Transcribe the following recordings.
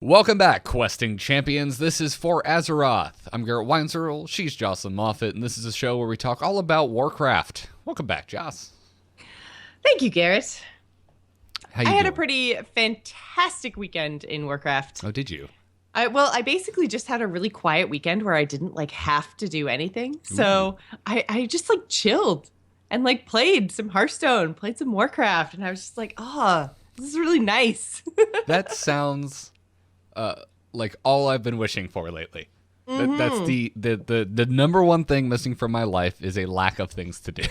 Welcome back, questing champions. This is For Azeroth. I'm Garrett Weinzierl, she's Jocelyn Moffett, and this is a show where we talk all about Warcraft. Welcome back, Joss. Thank you, Garrett. How you I had doing? a pretty fantastic weekend in Warcraft. Oh, did you? I basically just had a really quiet weekend where I didn't have to do anything. So I just chilled and played some Hearthstone, played some Warcraft, and I was just this is really nice. That sounds like all I've been wishing for lately. That's the number one thing missing from my life is a lack of things to do.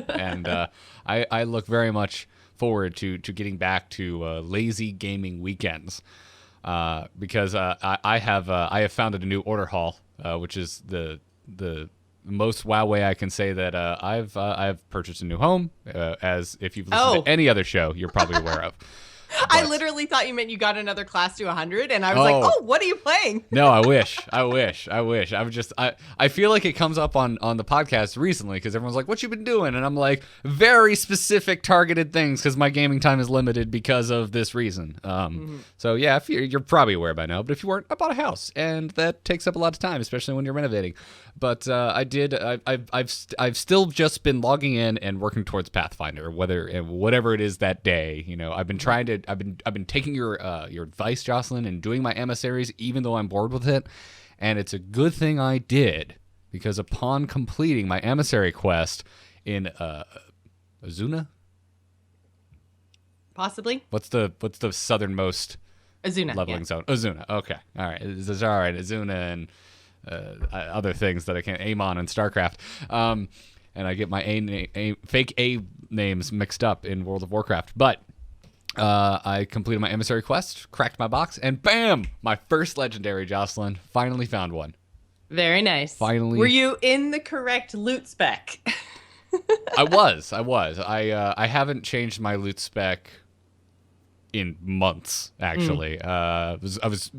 And I look very much forward to getting back to lazy gaming weekends. Because I have founded a new order hall, which is the most WoW way I can say that I've purchased a new home, as if you've listened to any other show, you're probably aware of. I literally thought you meant you got another class to 100, and I was what are you playing? No, I wish. I feel like it comes up on the podcast recently because everyone's like, what you been doing? And I'm like, very specific targeted things because my gaming time is limited because of this reason. So yeah, if you're probably aware by now, but if you weren't, I bought a house and that takes up a lot of time, especially when you're renovating. But I've still just been logging in and working towards Pathfinder, whatever it is that day. You know, I've been taking your advice, Jocelyn, and doing my emissaries, even though I'm bored with it. And it's a good thing I did, because upon completing my emissary quest in Azuna, possibly. what's the southernmost Azuna leveling zone? Azuna. Okay, all right. It's all right. Azuna and other things that I can't aim on in StarCraft. And I get my fake A names mixed up in World of Warcraft. But I completed my emissary quest, cracked my box, and bam! My first legendary, Jocelyn. Finally found one. Very nice. Finally. Were you in the correct loot spec? I was. I haven't changed my loot spec in months, actually. I was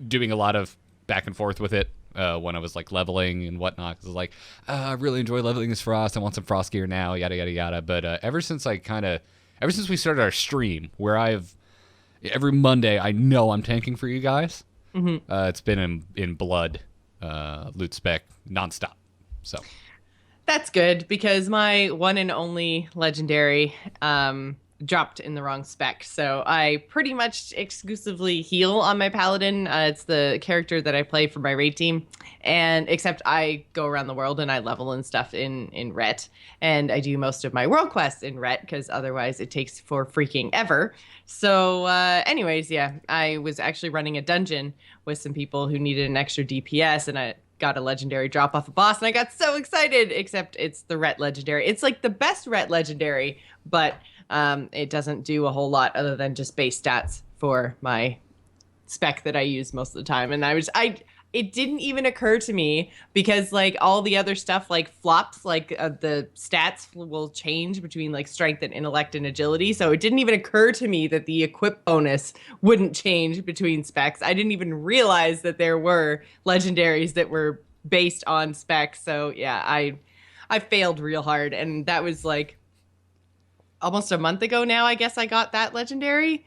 doing a lot of back and forth with it when I was leveling and whatnot. Cause I was like, I really enjoy leveling this Frost. I want some Frost gear now, yada, yada, yada. But ever since we started our stream, where every Monday I know I'm tanking for you guys, it's been in blood loot spec nonstop. So That's good, because my one and only legendary dropped in the wrong spec. So I pretty much exclusively heal on my paladin. It's the character that I play for my raid team. And except I go around the world and I level and stuff in Ret. And I do most of my world quests in Ret, because otherwise it takes for freaking ever. So anyways, yeah, I was actually running a dungeon with some people who needed an extra DPS, and I got a legendary drop off a boss, and I got so excited, except it's the Ret legendary. It's the best Ret legendary, but it doesn't do a whole lot other than just base stats for my spec that I use most of the time. And it didn't even occur to me, because all the other stuff flops, the stats will change between strength and intellect and agility. So it didn't even occur to me that the equip bonus wouldn't change between specs. I didn't even realize that there were legendaries that were based on specs. So yeah, I failed real hard, and that was almost a month ago now, I guess I got that legendary.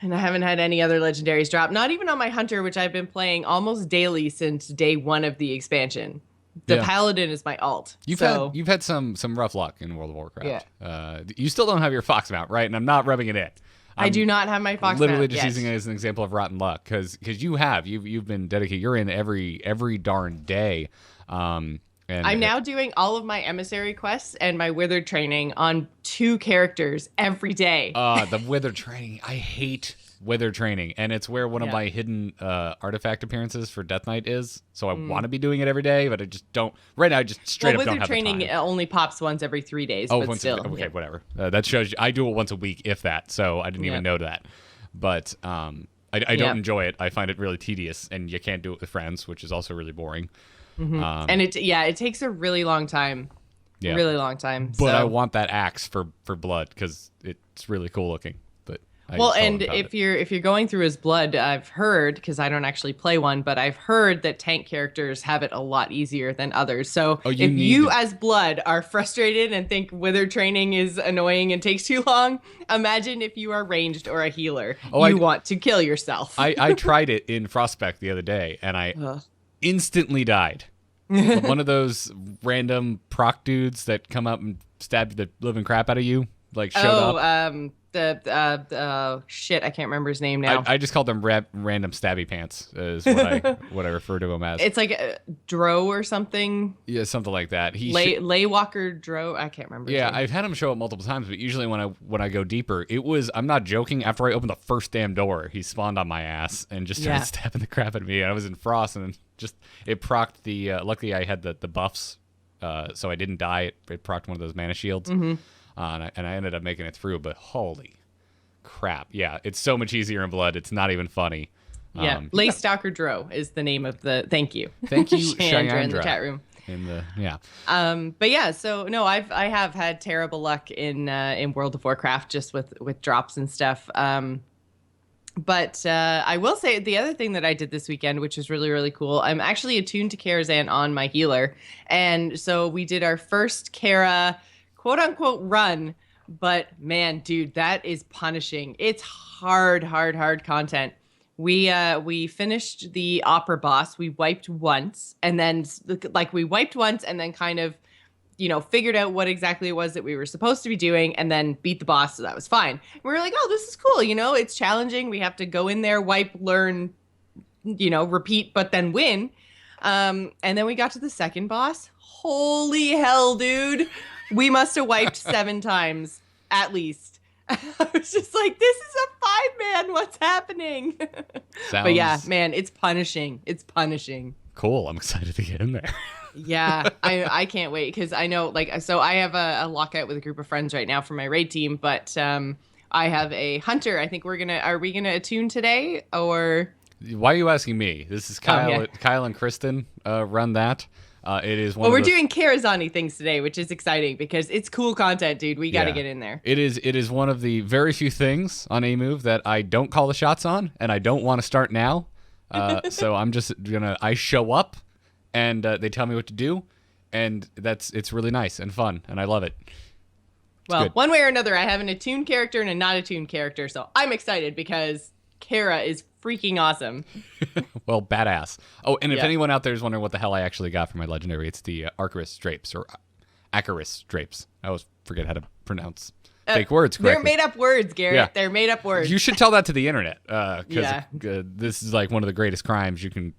And I haven't had any other legendaries drop. Not even on my hunter, which I've been playing almost daily since day one of the expansion. The paladin is my alt. You've had some rough luck in World of Warcraft. Yeah. You still don't have your fox mount, right? And I'm not rubbing it in. I do not have my fox literally mount just using it as an example of rotten luck, because you've been dedicated. You're in every darn day. And I'm now doing all of my emissary quests and my withered training on 2 characters every day. The withered training. I hate withered training. And it's where one of my hidden artifact appearances for Death Knight is. So I want to be doing it every day, but I just don't. Right now, I just straight up don't have the time. Withered training only pops once every 3 days, but still. Okay, whatever. That shows you. I do it once a week, if that. So I didn't even know that. But I don't enjoy it. I find it really tedious, and you can't do it with friends, which is also really boring. And it takes a really long time. Yeah. Really long time. But I want that axe for blood, because it's really cool looking. But Well, told him and about if it. you're going through his blood, I've heard, because I don't actually play one, but I've heard that tank characters have it a lot easier than others. So Oh, you if need you to- as blood are frustrated and think wither training is annoying and takes too long, imagine if you are ranged or a healer. Oh, You want to kill yourself. I tried it in Frostback the other day, and I Ugh. instantly died. One of those random proc dudes that come up and stab the living crap out of you, like showed up. Shit, I can't remember his name now. I just called them random stabby pants, is what I refer to him as. It's like a Dro or something. Yeah, something like that. Laywalker Dro. I can't remember. Yeah, his name. I've had him show up multiple times, but usually when I go deeper, I'm not joking. After I opened the first damn door, he spawned on my ass and just started stabbing the crap out of me. I was in Frost, and just it procced the. Luckily, I had the buffs, so I didn't die. It procced one of those mana shields, and I ended up making it through. But holy crap, yeah, it's so much easier in Blood. It's not even funny. Yeah, Laystalker Dro is the name of the. Thank you, Chandra in the chat room. But yeah, so no, I have had terrible luck in World of Warcraft just with drops and stuff. But I will say the other thing that I did this weekend, which was really, really cool, I'm actually attuned to Karazhan on my healer. And so we did our first Kara quote unquote run. But man, dude, that is punishing. It's hard content. We finished the opera boss. We wiped once and then kind of, figured out what exactly it was that we were supposed to be doing and then beat the boss. So that was fine. And we were like, oh, this is cool. It's challenging. We have to go in there, wipe, learn, repeat, but then win. And then we got to the second boss. Holy hell, dude. We must have wiped 7 times at least. I was just like, this is a 5-man. What's happening? But yeah, man, it's punishing. It's punishing. Cool. I'm excited to get in there. Yeah, I can't wait because I know, so I have a lockout with a group of friends right now for my raid team, but I have a hunter. I think are we gonna attune today or? Why are you asking me? This is Kyle. Oh, yeah. Kyle and Kristen run that. It is one. Well, we're doing Karazhan things today, which is exciting because it's cool content, dude. We got to get in there. It is one of the very few things on A Move that I don't call the shots on, and I don't want to start now. So I'm just I show up, and they tell me what to do, and it's really nice and fun, and I love it. Well, one way or another, I have an attuned character and a not attuned character, so I'm excited because Kara is freaking awesome. Well, badass. Oh, and if anyone out there is wondering what the hell I actually got for my legendary, it's the Arcarus Drapes or Acarus Drapes. I always forget how to pronounce fake words correctly. They're made up words, Garrett. Yeah. They're made up words. You should tell that to the internet because this is like one of the greatest crimes you can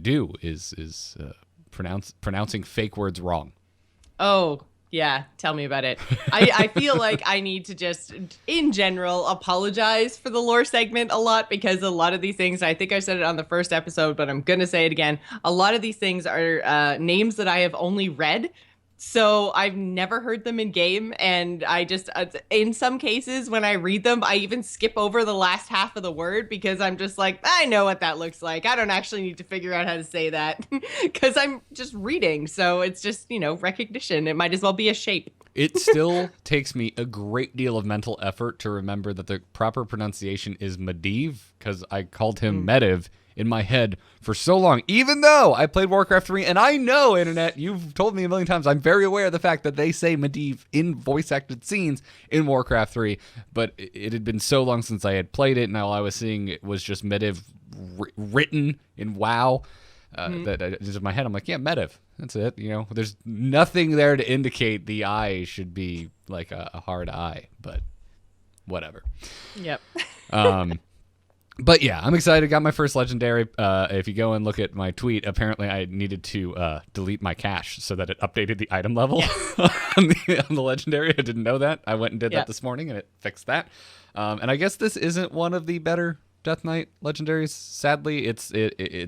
do is pronouncing fake words wrong. Oh, yeah, tell me about it. I feel like I need to just, in general, apologize for the lore segment a lot because a lot of these things, I think I said it on the first episode, but I'm going to say it again. A lot of these things are names that I have only read. So I've never heard them in game, and I just, in some cases, when I read them, I even skip over the last half of the word because I'm just like, I know what that looks like. I don't actually need to figure out how to say that because I'm just reading. So it's just, recognition. It might as well be a shape. It still takes me a great deal of mental effort to remember that the proper pronunciation is Medivh because I called him Mediv in my head for so long, even though I played Warcraft 3, and I know, Internet, you've told me a million times, I'm very aware of the fact that they say Medivh in voice-acted scenes in Warcraft 3, but it had been so long since I had played it, and all I was seeing it was just Medivh written in WoW, that just in my head, I'm like, yeah, Medivh, that's it, there's nothing there to indicate the I should be like a hard I, but whatever. Yep. But yeah, I'm excited. Got my first legendary. If you go and look at my tweet, apparently I needed to delete my cache so that it updated the item level on the legendary. I didn't know that. I went and did that this morning, and it fixed that. And I guess this isn't one of the better Death Knight legendaries. Sadly, its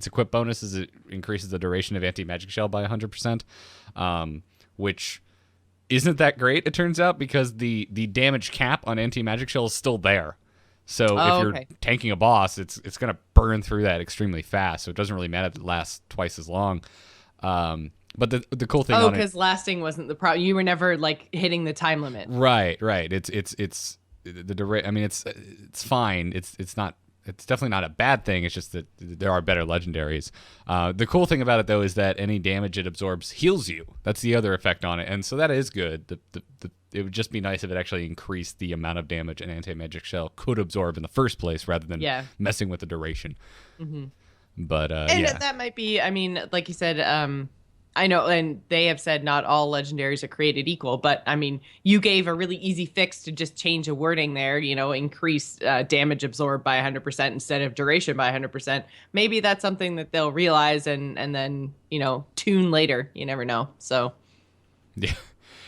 equip bonus is it increases the duration of anti-magic shell by 100%, which isn't that great, it turns out, because the damage cap on anti-magic shell is still there. So if you're tanking a boss, it's going to burn through that extremely fast. So it doesn't really matter that it lasts twice as long. But the cool thing on it, because lasting wasn't the problem. You were never hitting the time limit. Right. It's I mean, it's fine. It's not. It's definitely not a bad thing. It's just that there are better legendaries. The cool thing about it, though, is that any damage it absorbs heals you. That's the other effect on it, and so that is good. It would just be nice if it actually increased the amount of damage an anti-magic shell could absorb in the first place, rather than messing with the duration. Mm-hmm. But and that might be. I mean, like you said, I know, and they have said not all legendaries are created equal, but I mean, you gave a really easy fix to just change a wording there, increase damage absorbed by 100% instead of duration by 100%. Maybe that's something that they'll realize and then, tune later. You never know. So yeah.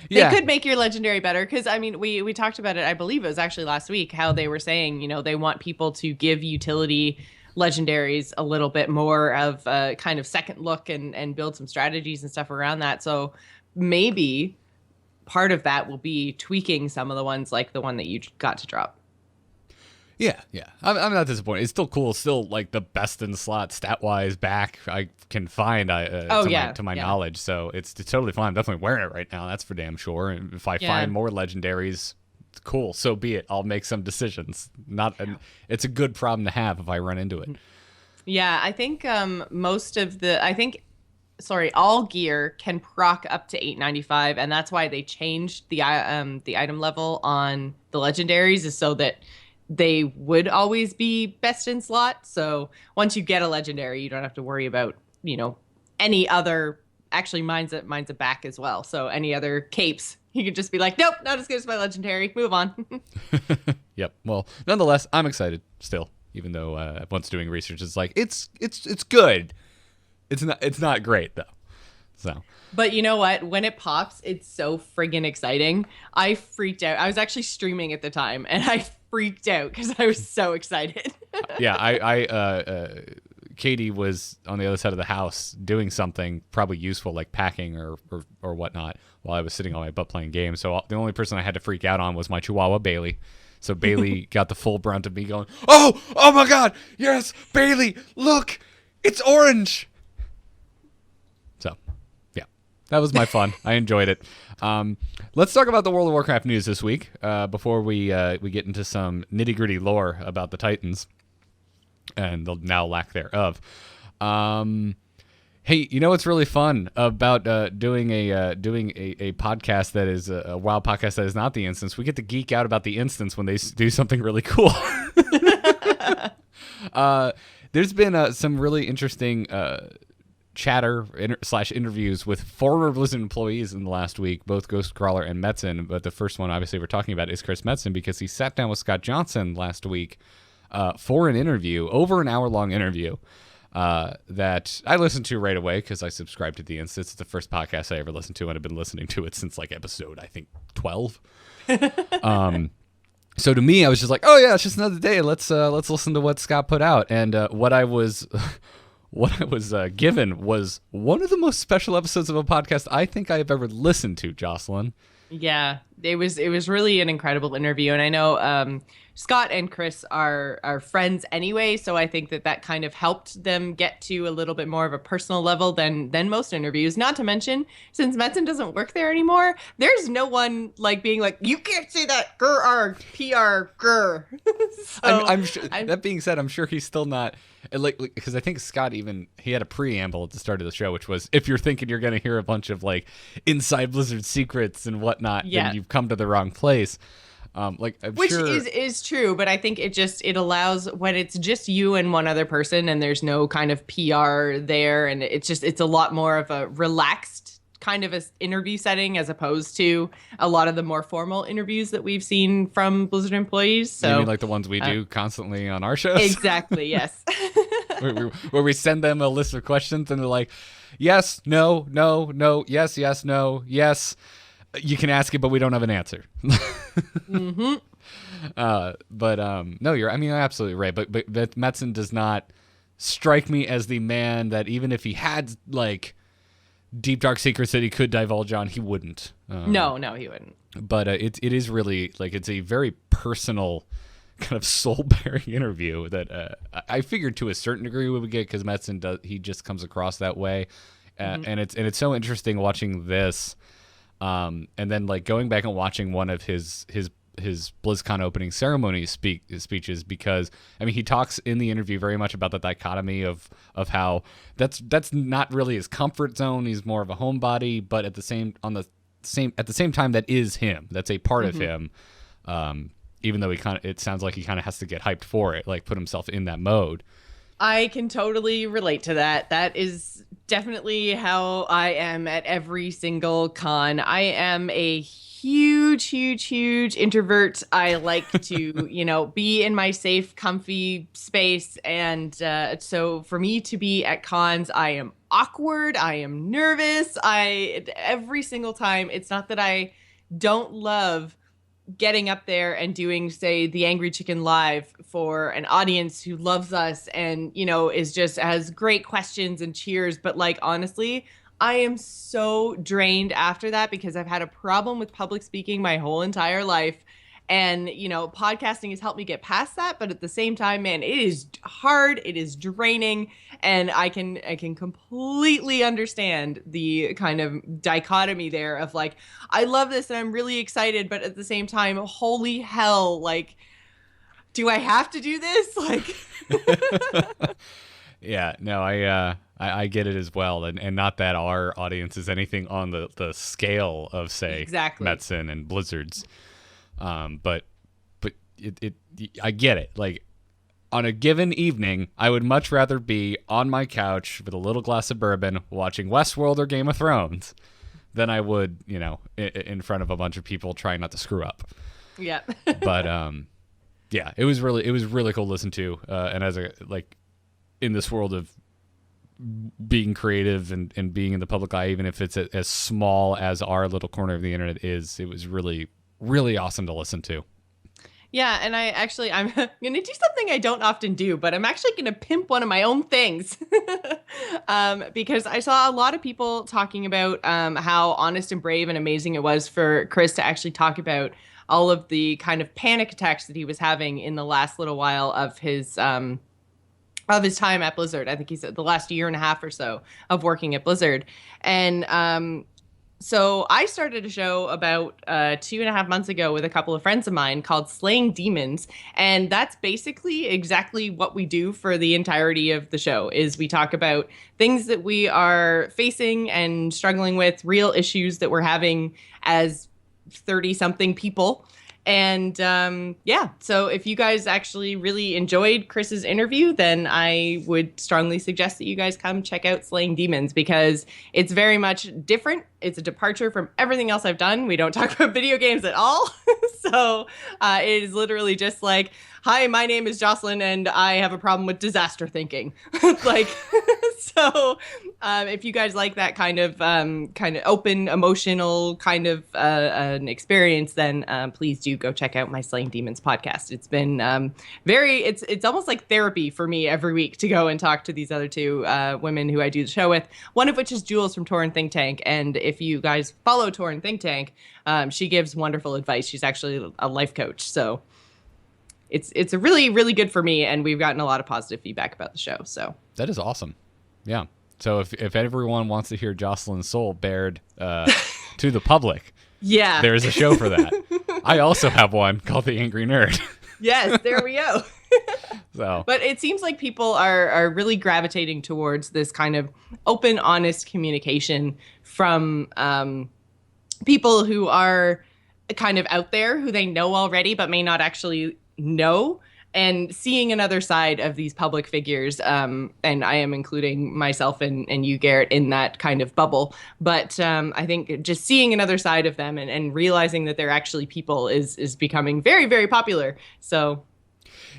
They could make your legendary better because, I mean, we talked about it, I believe it was actually last week, how they were saying, they want people to give utility legendaries a little bit more of a kind of second look and build some strategies and stuff around that. So maybe part of that will be tweaking some of the ones like the one that you got to drop. Yeah. I'm not disappointed. It's still cool. Still like the best in slot stat wise back I can find to my knowledge. So it's totally fine. I'm definitely wearing it right now. That's for damn sure. And if I find more legendaries, cool, so be it. I'll make some decisions. It's a good problem to have if I run into it. Yeah, I think all gear can proc up to 895, and that's why they changed the item level on the legendaries, is so that they would always be best in slot. So once you get a legendary, you don't have to worry about any other. Actually, mine's a back as well. So any other capes, you could just be like, nope, not as good as my legendary. Move on. Yep. Well, nonetheless, I'm excited still, even though once doing research, it's like it's good. It's not great though. So. But you know what? When it pops, it's so friggin' exciting. I freaked out. I was actually streaming at the time, and I freaked out because I was so excited. Yeah, Katie was on the other side of the house doing something probably useful, like packing or whatnot, while I was sitting on my butt playing games. So the only person I had to freak out on was my Chihuahua, Bailey. So Bailey got the full brunt of me going, oh my God, yes, Bailey, look, it's orange. So, yeah, that was my fun. I enjoyed it. Let's talk about the World of Warcraft news this week before we get into some nitty-gritty lore about the Titans and the now lack thereof. Hey, you know what's really fun about doing a podcast that is a WoW podcast that is not the instance? We get to geek out about the instance when they do something really cool. There's been some really interesting chatter / interviews with former Blizzard employees in the last week, both Ghostcrawler and Metzen. But the first one, obviously, we're talking about is Chris Metzen, because he sat down with Scott Johnson last week for an interview, over an hour-long interview, that I listened to right away because I subscribed to the instance. It's the first podcast I ever listened to, and I've been listening to it since like episode, I think, 12. So to me, I was just like, oh yeah, it's just another day. Let's listen to what Scott put out. And what I was given was one of the most special episodes of a podcast I think I have ever listened to, Jocelyn. Yeah, it was really an incredible interview, and I know Scott and Chris are friends anyway, so I think that kind of helped them get to a little bit more of a personal level than most interviews. Not to mention, since Metzen doesn't work there anymore, there's no one like being like, you can't say that, grr, PR, grr. So, I'm sure. That being said, I'm sure he's still not. Like, because I think Scott he had a preamble at the start of the show, which was, if you're thinking you're going to hear a bunch of like inside Blizzard secrets and whatnot, then you've come to the wrong place. Which is true, but I think it allows when it's just you and one other person and there's no kind of PR there, and it's a lot more of a relaxed kind of an interview setting as opposed to a lot of the more formal interviews that we've seen from Blizzard employees. So, you mean like the ones we do constantly on our shows? Exactly, yes. where we send them a list of questions and they're like, yes, no, yes, no, yes. You can ask it, but we don't have an answer. Mm-hmm. No, you're absolutely right. But Metzen does not strike me as the man that, even if he had like deep dark secrets that he could divulge on, he wouldn't. No, he wouldn't. But it is really like, it's a very personal kind of soul-bearing interview that I figured to a certain degree we would get, because Metzen he just comes across that way, and it's so interesting watching this. And then like going back and watching one of his his BlizzCon opening ceremony speeches, because I mean he talks in the interview very much about the dichotomy of how that's not really his comfort zone. He's more of a homebody, but at the same time that is him. That's a part of him. Even though it sounds like he kind of has to get hyped for it, like put himself in that mode. I can totally relate to that. That is definitely how I am at every single con. I am a huge introvert. I like to, be in my safe, comfy space. And so for me to be at cons, I am awkward. I am nervous. Every single time, it's not that I don't love getting up there and doing, say, the Angry Chicken Live for an audience who loves us and, has great questions and cheers. But like, honestly, I am so drained after that because I've had a problem with public speaking my whole entire life. And, podcasting has helped me get past that. But at the same time, man, it is hard. It is draining. And I can completely understand the kind of dichotomy there of like, I love this and I'm really excited. But at the same time, holy hell, like, do I have to do this? Like, yeah, no, I get it as well. And not that our audience is anything on the scale of, say, exactly. Metzen and Blizzard's. But I get it. Like on a given evening, I would much rather be on my couch with a little glass of bourbon watching Westworld or Game of Thrones than I would, in front of a bunch of people trying not to screw up. Yeah. But yeah, it was really cool to listen to. And as in this world of being creative and being in the public eye, even if it's as small as our little corner of the internet is, it was really awesome to listen to. Yeah, and I'm going to do something I don't often do, but I'm actually going to pimp one of my own things. Because I saw a lot of people talking about how honest and brave and amazing it was for Chris to actually talk about all of the kind of panic attacks that he was having in the last little while of his time at Blizzard. I think he said the last year and a half or so of working at Blizzard. And so I started a show about 2.5 months ago with a couple of friends of mine called Slaying Demons. And that's basically exactly what we do for the entirety of the show is we talk about things that we are facing and struggling with, real issues that we're having as 30-something people. And so if you guys actually really enjoyed Chris's interview, then I would strongly suggest that you guys come check out Slaying Demons because it's very much different. It's a departure from everything else I've done. We don't talk about video games at all. So it is literally just like, hi, my name is Jocelyn and I have a problem with disaster thinking. So if you guys like that kind of open, emotional kind of an experience, then please do go check out my Slaying Demons podcast. It's been it's almost like therapy for me every week to go and talk to these other two women who I do the show with, one of which is Jules from Torrent Think Tank. And if you guys follow Torrent Think Tank, she gives wonderful advice. She's actually a life coach. So it's a really, really good for me. And we've gotten a lot of positive feedback about the show. So that is awesome. Yeah. So if everyone wants to hear Jocelyn's soul bared to the public, yeah, there's a show for that. I also have one called The Angry Nerd. Yes, there we go. So, but it seems like people are really gravitating towards this kind of open, honest communication from people who are kind of out there, who they know already, but may not actually know. And seeing another side of these public figures, and I am including myself and you, Garrett, in that kind of bubble. But I think just seeing another side of them and realizing that they're actually people is becoming very, very popular. So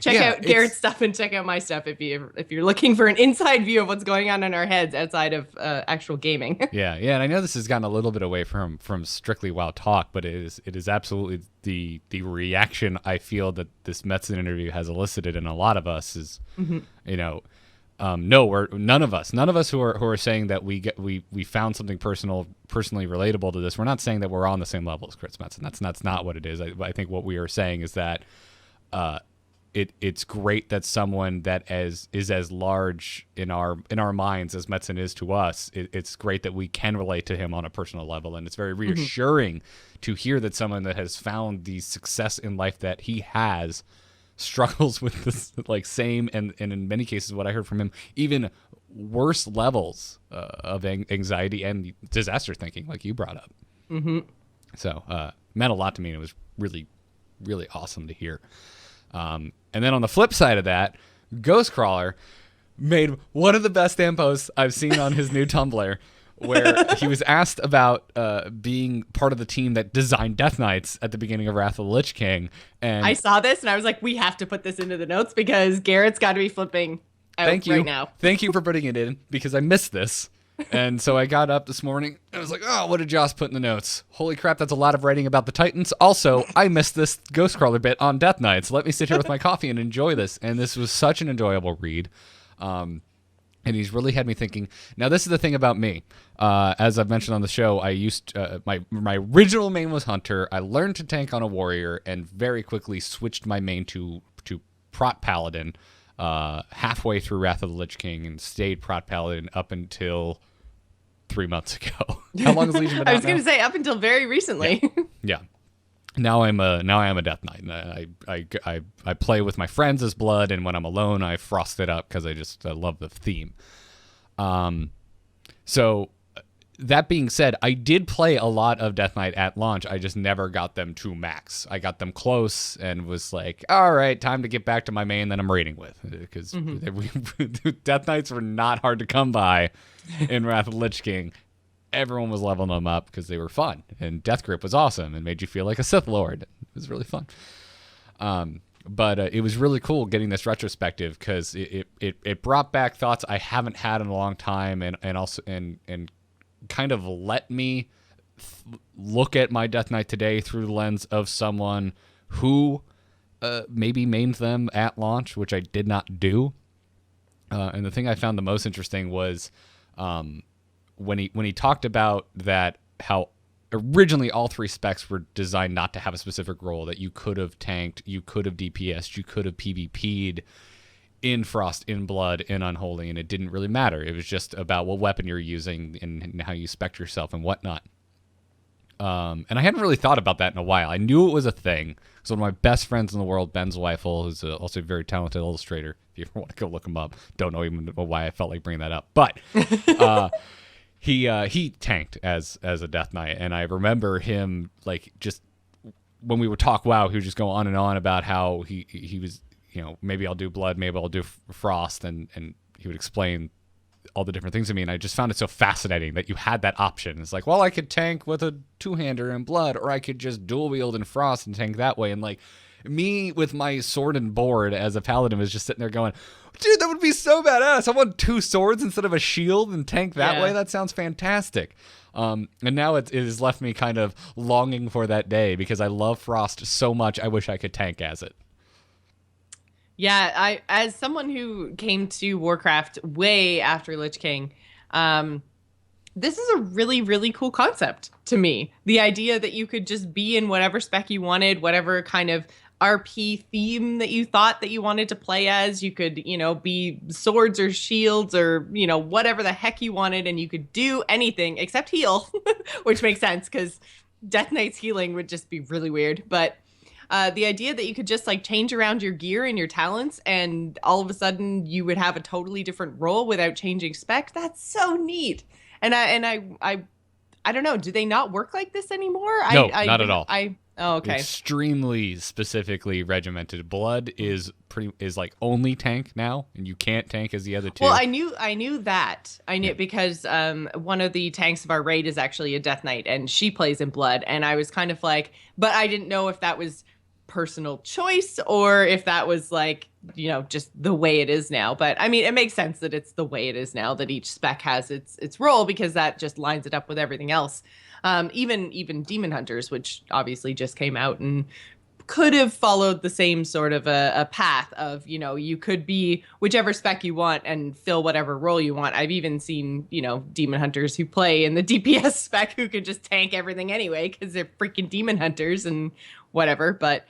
check out Garrett's stuff and check out my stuff if you're looking for an inside view of what's going on in our heads outside of actual gaming. Yeah, and I know this has gotten a little bit away from strictly WoW talk, but it is absolutely the reaction I feel that this Metzen interview has elicited in a lot of us is, no, we're none of us who are saying that we found something personally relatable to this. We're not saying that we're on the same level as Chris Metzen. That's not what it is. I think what we are saying is that it's great that someone that is as large in our minds as Metzen is to us. It's great that we can relate to him on a personal level, and it's very reassuring to hear that someone that has found the success in life that he has struggles with this like same and in many cases what I heard from him, even worse levels of anxiety and disaster thinking, like you brought up. So meant a lot to me, and it was really, really awesome to hear. And then on the flip side of that, Ghostcrawler made one of the best damn posts I've seen on his new Tumblr, where he was asked about being part of the team that designed Death Knights at the beginning of Wrath of the Lich King. And I saw this and I was like, we have to put this into the notes because Garrett's got to be flipping out right now. Thank you for putting it in, because I missed this. And so I got up this morning and I was like, oh, what did Joss put in the notes? Holy crap, that's a lot of writing about the Titans. Also, I missed this Ghostcrawler bit on Death Knights. Let me sit here with my coffee and enjoy this. And this was such an enjoyable read. And he's really had me thinking. Now, this is the thing about me. As I've mentioned on the show, I used my original main was Hunter. I learned to tank on a warrior and very quickly switched my main to Prot Paladin halfway through Wrath of the Lich King and stayed Prot Paladin up until 3 months ago. How long has Legion been out? I was going to say up until very recently. Yeah. Now I am a Death Knight, and I play with my friends as Blood, and when I'm alone, I frost it up because I love the theme. So that being said, I did play a lot of Death Knight at launch. I just never got them to max. I got them close and was like, all right, time to get back to my main that I'm raiding with, because Death Knights were not hard to come by in Wrath of the Lich King. Everyone was leveling them up because they were fun, and Death Grip was awesome and made you feel like a Sith Lord. It was really fun. But it was really cool getting this retrospective because it brought back thoughts I haven't had in a long time, and also kind of let me look at my Death Knight today through the lens of someone who maybe mained them at launch, which I did not do. And the thing I found the most interesting was when he talked about that, how originally all three specs were designed not to have a specific role, that you could have tanked, you could have DPS'd, you could have PvP'd in Frost, in Blood, in Unholy, and it didn't really matter. It was just about what weapon you're using and how you spec yourself and whatnot. And I hadn't really thought about that in a while. I knew it was a thing. So one of my best friends in the world, Ben Zweifel, who's also a very talented illustrator, if you ever want to go look him up, don't know even why I felt like bringing that up, but he tanked as a Death Knight, and I remember him like just when we would talk WoW, he would just go on and on about how he was, maybe I'll do Blood, maybe I'll do Frost, and he would explain all the different things to me, and I just found it so fascinating that you had that option. It's like, well, I could tank with a two-hander in Blood, or I could just dual wield in Frost and tank that way. And like me with my sword and board as a paladin was just sitting there going, dude, that would be so badass. I want two swords instead of a shield and tank that way. That sounds fantastic. And now it has left me kind of longing for that day because I love Frost so much. I wish I could tank as it. Yeah, as someone who came to Warcraft way after Lich King, this is a really, really cool concept to me. The idea that you could just be in whatever spec you wanted, whatever kind of RP theme that you thought that you wanted to play as. You could, be swords or shields or, whatever the heck you wanted, and you could do anything except heal, which makes sense because Death Knight's healing would just be really weird. But the idea that you could just like change around your gear and your talents and all of a sudden you would have a totally different role without changing spec, that's so neat. And I don't know, do they not work like this anymore? No, not at all. Oh, okay. Extremely specifically regimented. Blood is like only tank now, and you can't tank as the other two. Well, I knew that. I knew it because one of the tanks of our raid is actually a Death Knight, and she plays in Blood, and I was kind of like, but I didn't know if that was personal choice or if that was like, just the way it is now. But I mean, it makes sense that it's the way it is now, that each spec has its role, because that just lines it up with everything else. Even Demon Hunters, which obviously just came out and could have followed the same sort of a path of, you could be whichever spec you want and fill whatever role you want. I've even seen, Demon Hunters who play in the DPS spec who could just tank everything anyway because they're freaking Demon Hunters and whatever. But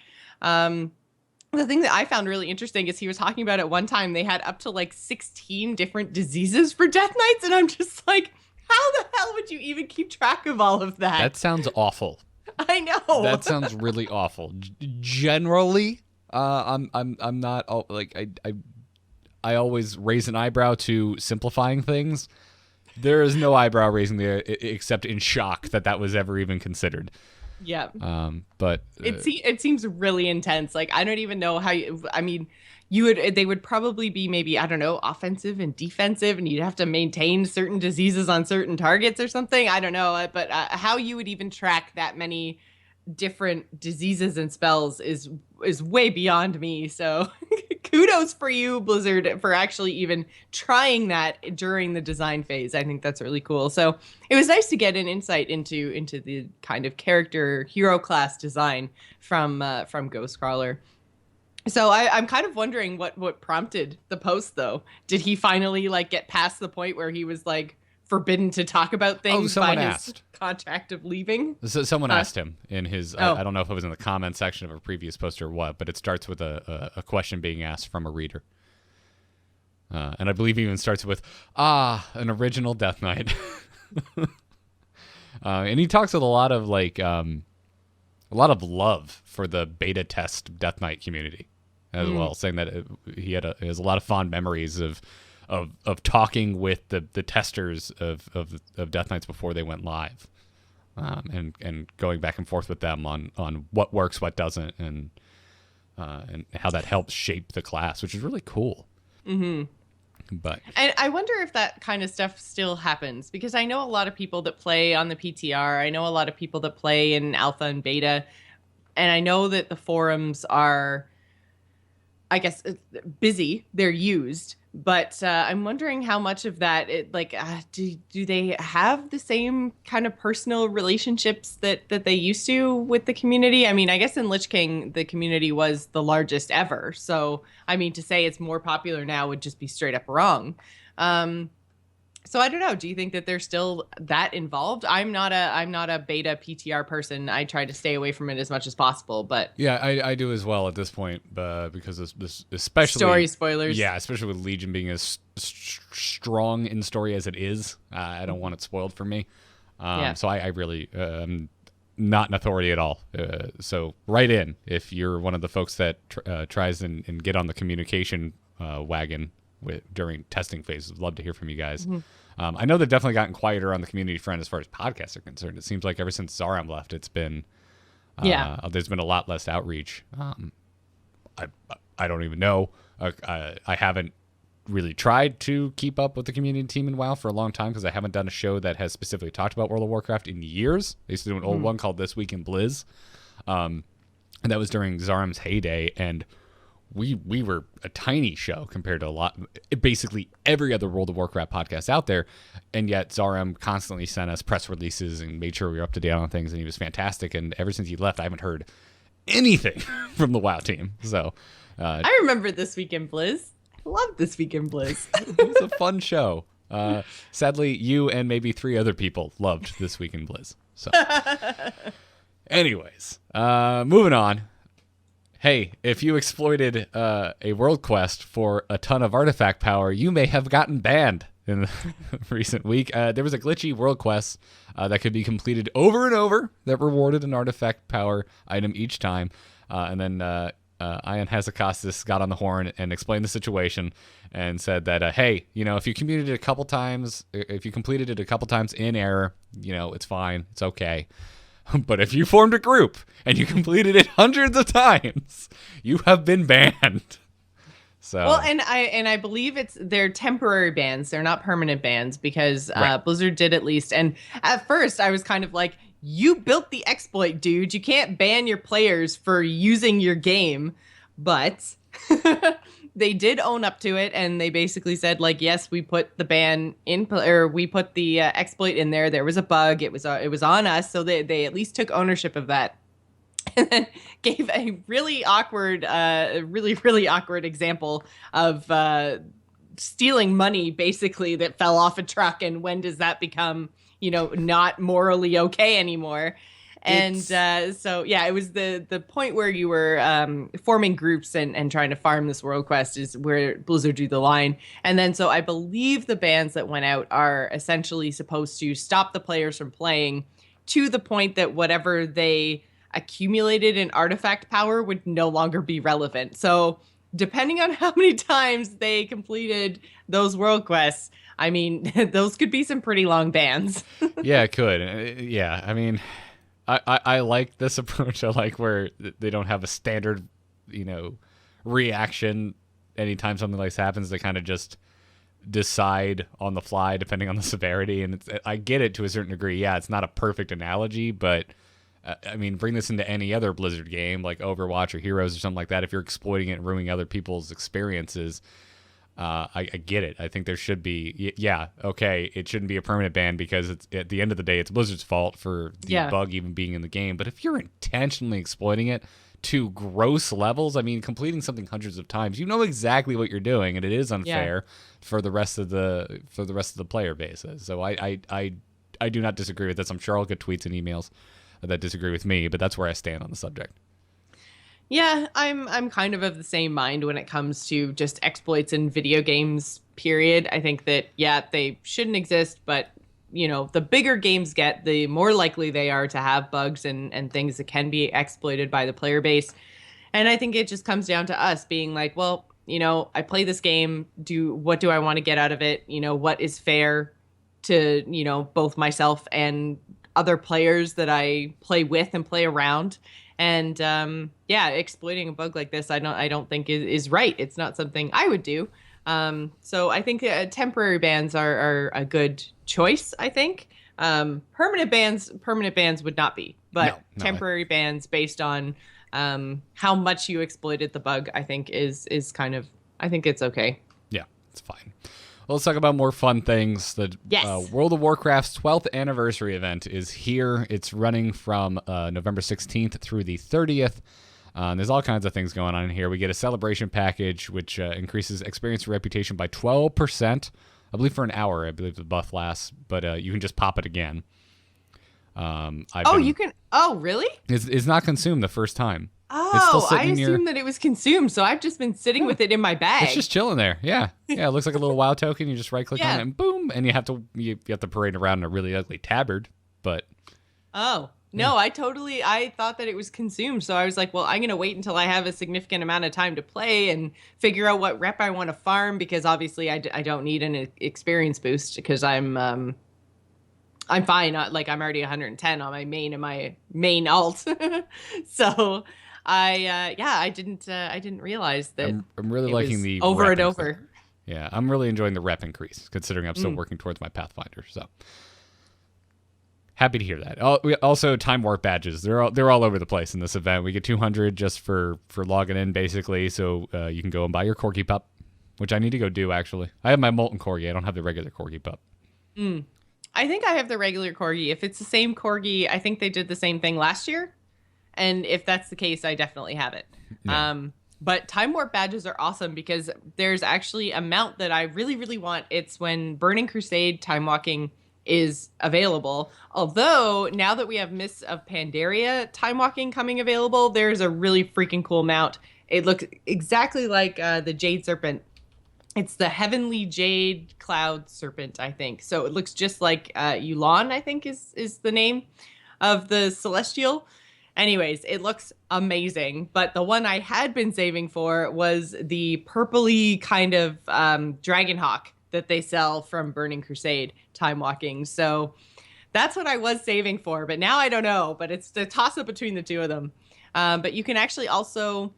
The thing that I found really interesting is he was talking about at one time they had up to like 16 different diseases for Death Knights, and I'm just like, how the hell would you even keep track of all of that? That sounds awful. I know. That sounds really awful. Generally, I'm not like I always raise an eyebrow to simplifying things. There is no eyebrow raising there except in shock that was ever even considered. Yeah. But it seems really intense. Like, I don't even know how they would probably be maybe, I don't know, offensive and defensive, and you'd have to maintain certain diseases on certain targets or something. I don't know, but how you would even track that many different diseases and spells is way beyond me. So kudos for you, Blizzard, for actually even trying that during the design phase. I think that's really cool. So it was nice to get an insight into the kind of character hero class design from Ghostcrawler. So I'm kind of wondering what prompted the post, though. Did he finally like get past the point where he was like forbidden to talk about things by his contract of leaving? So someone asked him in his, I don't know if it was in the comment section of a previous post or what, but it starts with a question being asked from a reader. And I believe it even starts with, an original Death Knight. And he talks with a lot of love for the beta test Death Knight community as well, saying that he has a lot of fond memories of talking with the testers of Death Knights before they went live, and going back and forth with them on what works, what doesn't, and how that helps shape the class, which is really cool. Mm-hmm. But and I wonder if that kind of stuff still happens, because I know a lot of people that play on the PTR. I know a lot of people that play in alpha and beta, and I know that the forums are, I guess, busy. They're used. But I'm wondering how much of that, do they have the same kind of personal relationships that they used to with the community? I mean, I guess in Lich King, the community was the largest ever. So, I mean, to say it's more popular now would just be straight up wrong. So I don't know. Do you think that they're still that involved? I'm not a beta PTR person. I try to stay away from it as much as possible. But yeah, I do as well at this point, because this especially story spoilers. Yeah, especially with Legion being as strong in story as it is, I don't want it spoiled for me. So I really am not an authority at all. So write in if you're one of the folks that tries and get on the communication wagon during testing phases. Love to hear from you guys. Mm-hmm. I know they've definitely gotten quieter on the community front as far as podcasts are concerned. It seems like ever since Zaram left, it's been there's been a lot less outreach. I don't even know. I haven't really tried to keep up with the community team in WoW for a long time, because I haven't done a show that has specifically talked about World of Warcraft in years. They used to do an old one called This Week in Blizz, and that was during Zaram's heyday, and we were a tiny show compared to basically every other World of Warcraft podcast out there, and yet Zaram constantly sent us press releases and made sure we were up to date on things, and he was fantastic. And ever since he left, I haven't heard anything from the WoW team. So I remember This Week in Blizz. I love This Week in Blizz. It was a fun show. Sadly, you and maybe 3 other people loved This Week in Blizz. So, anyways, moving on. Hey, if you exploited a world quest for a ton of artifact power, you may have gotten banned in the recent week. There was a glitchy world quest that could be completed over and over that rewarded an artifact power item each time. And then Ion Hezekiah got on the horn and explained the situation and said that, hey, if you completed it a couple times in error, it's fine. It's okay. But if you formed a group and you completed it hundreds of times, you have been banned. So well, and I believe they're temporary bans. They're not permanent bans, because right. Blizzard did at least. And at first I was kind of like, you built the exploit, dude. You can't ban your players for using your game. But they did own up to it, and they basically said, like, yes, we put the ban in, or we put the exploit in there. There was a bug. It was on us. So they at least took ownership of that, and then gave a really awkward example of stealing money, basically, that fell off a truck. And when does that become, not morally okay anymore? And so yeah, it was the point where you were forming groups and trying to farm this world quest is where Blizzard drew the line. And then so I believe the bans that went out are essentially supposed to stop the players from playing to the point that whatever they accumulated in artifact power would no longer be relevant. So depending on how many times they completed those world quests, I mean, those could be some pretty long bans. Yeah, it could. Yeah, I mean, I like this approach. I like where they don't have a standard, reaction anytime something like this happens. They kind of just decide on the fly depending on the severity. And I get it to a certain degree. Yeah, it's not a perfect analogy, but I mean, bring this into any other Blizzard game like Overwatch or Heroes or something like that. If you're exploiting it and ruining other people's experiences, I get it. I think there should be, okay, it shouldn't be a permanent ban because it's at the end of the day, it's Blizzard's fault for the bug even being in the game. But if you're intentionally exploiting it to gross levels, I mean, completing something hundreds of times, you know exactly what you're doing, and it is unfair for the rest of the player bases. So I do not disagree with this. I'm sure I'll get tweets and emails that disagree with me, but that's where I stand on the subject. Yeah, I'm kind of the same mind when it comes to just exploits in video games, period. I think that, they shouldn't exist, but, the bigger games get, the more likely they are to have bugs and things that can be exploited by the player base. And I think it just comes down to us being like, well, I play this game, what do I want to get out of it? What is fair to, both myself and other players that I play with and play around. And exploiting a bug like this, I don't think is right. It's not something I would do. So I think temporary bans are a good choice. I think permanent bans would not be, but temporary bans based on how much you exploited the bug, I think is kind of, I think it's okay. Yeah, it's fine. Well, let's talk about more fun things. The World of Warcraft's 12th anniversary event is here. It's running from November 16th through the 30th. There's all kinds of things going on in here. We get a celebration package, which increases experience and reputation by 12%. I believe for an hour. I believe the buff lasts, but you can just pop it again. You can. Oh, really? It's not consumed the first time. Oh, I assumed that it was consumed, so I've just been sitting with it in my bag. It's just chilling there. Yeah, it looks like a little WoW token. You just right click on it and boom, and you have to parade around in a really ugly tabard. But no, I thought that it was consumed, so I was like, well, I'm gonna wait until I have a significant amount of time to play and figure out what rep I want to farm, because obviously I don't need an experience boost because I'm fine. Like I'm already 110 on my main and my main alt, so. I didn't realize that. I'm really liking the over and over. Yeah, I'm really enjoying the rep increase, considering I'm still working towards my Pathfinder. So happy to hear that. Also, time warp badges. They're all over the place in this event. We get 200 just for logging in, basically. So you can go and buy your Corgi Pup, which I need to go do. Actually, I have my Molten Corgi. I don't have the regular Corgi Pup. I think I have the regular Corgi. If it's the same Corgi, I think they did the same thing last year. And if that's the case, I definitely have it. Yeah. But time warp badges are awesome because there's actually a mount that I really, really want. It's when Burning Crusade time walking is available. Although now that we have Mists of Pandaria time walking coming available, there's a really freaking cool mount. It looks exactly like the Jade Serpent. It's the Heavenly Jade Cloud Serpent, I think. So it looks just like Yu'lon, I think is the name of the Celestial. Anyways, it looks amazing, but the one I had been saving for was the purpley kind of Dragonhawk that they sell from Burning Crusade time walking. So that's what I was saving for, but now I don't know, but it's the toss-up between the two of them. But you can actually also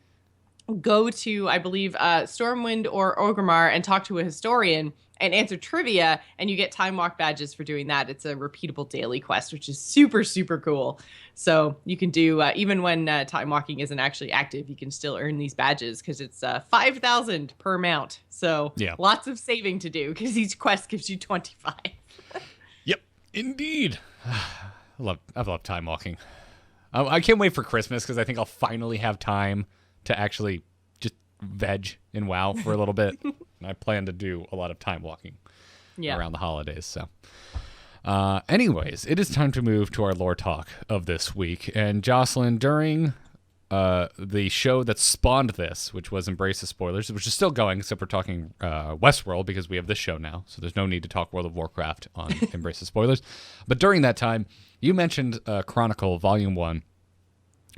go to, I believe, Stormwind or Orgrimmar and talk to a historian and answer trivia, and you get time walk badges for doing that. It's a repeatable daily quest, which is super, super cool. So you can do, even when time walking isn't actually active, you can still earn these badges because it's 5,000 per mount. So lots of saving to do because each quest gives you 25. Yep, indeed. I've loved time walking. I can't wait for Christmas because I think I'll finally have time to actually just veg in WoW for a little bit. And I plan to do a lot of time walking around the holidays. So, Anyways, it is time to move to our lore talk of this week. And Jocelyn, during the show that spawned this, which was Embrace the Spoilers, which is still going, except we're talking Westworld because we have this show now, so there's no need to talk World of Warcraft on Embrace the Spoilers. But during that time, you mentioned Chronicle Volume 1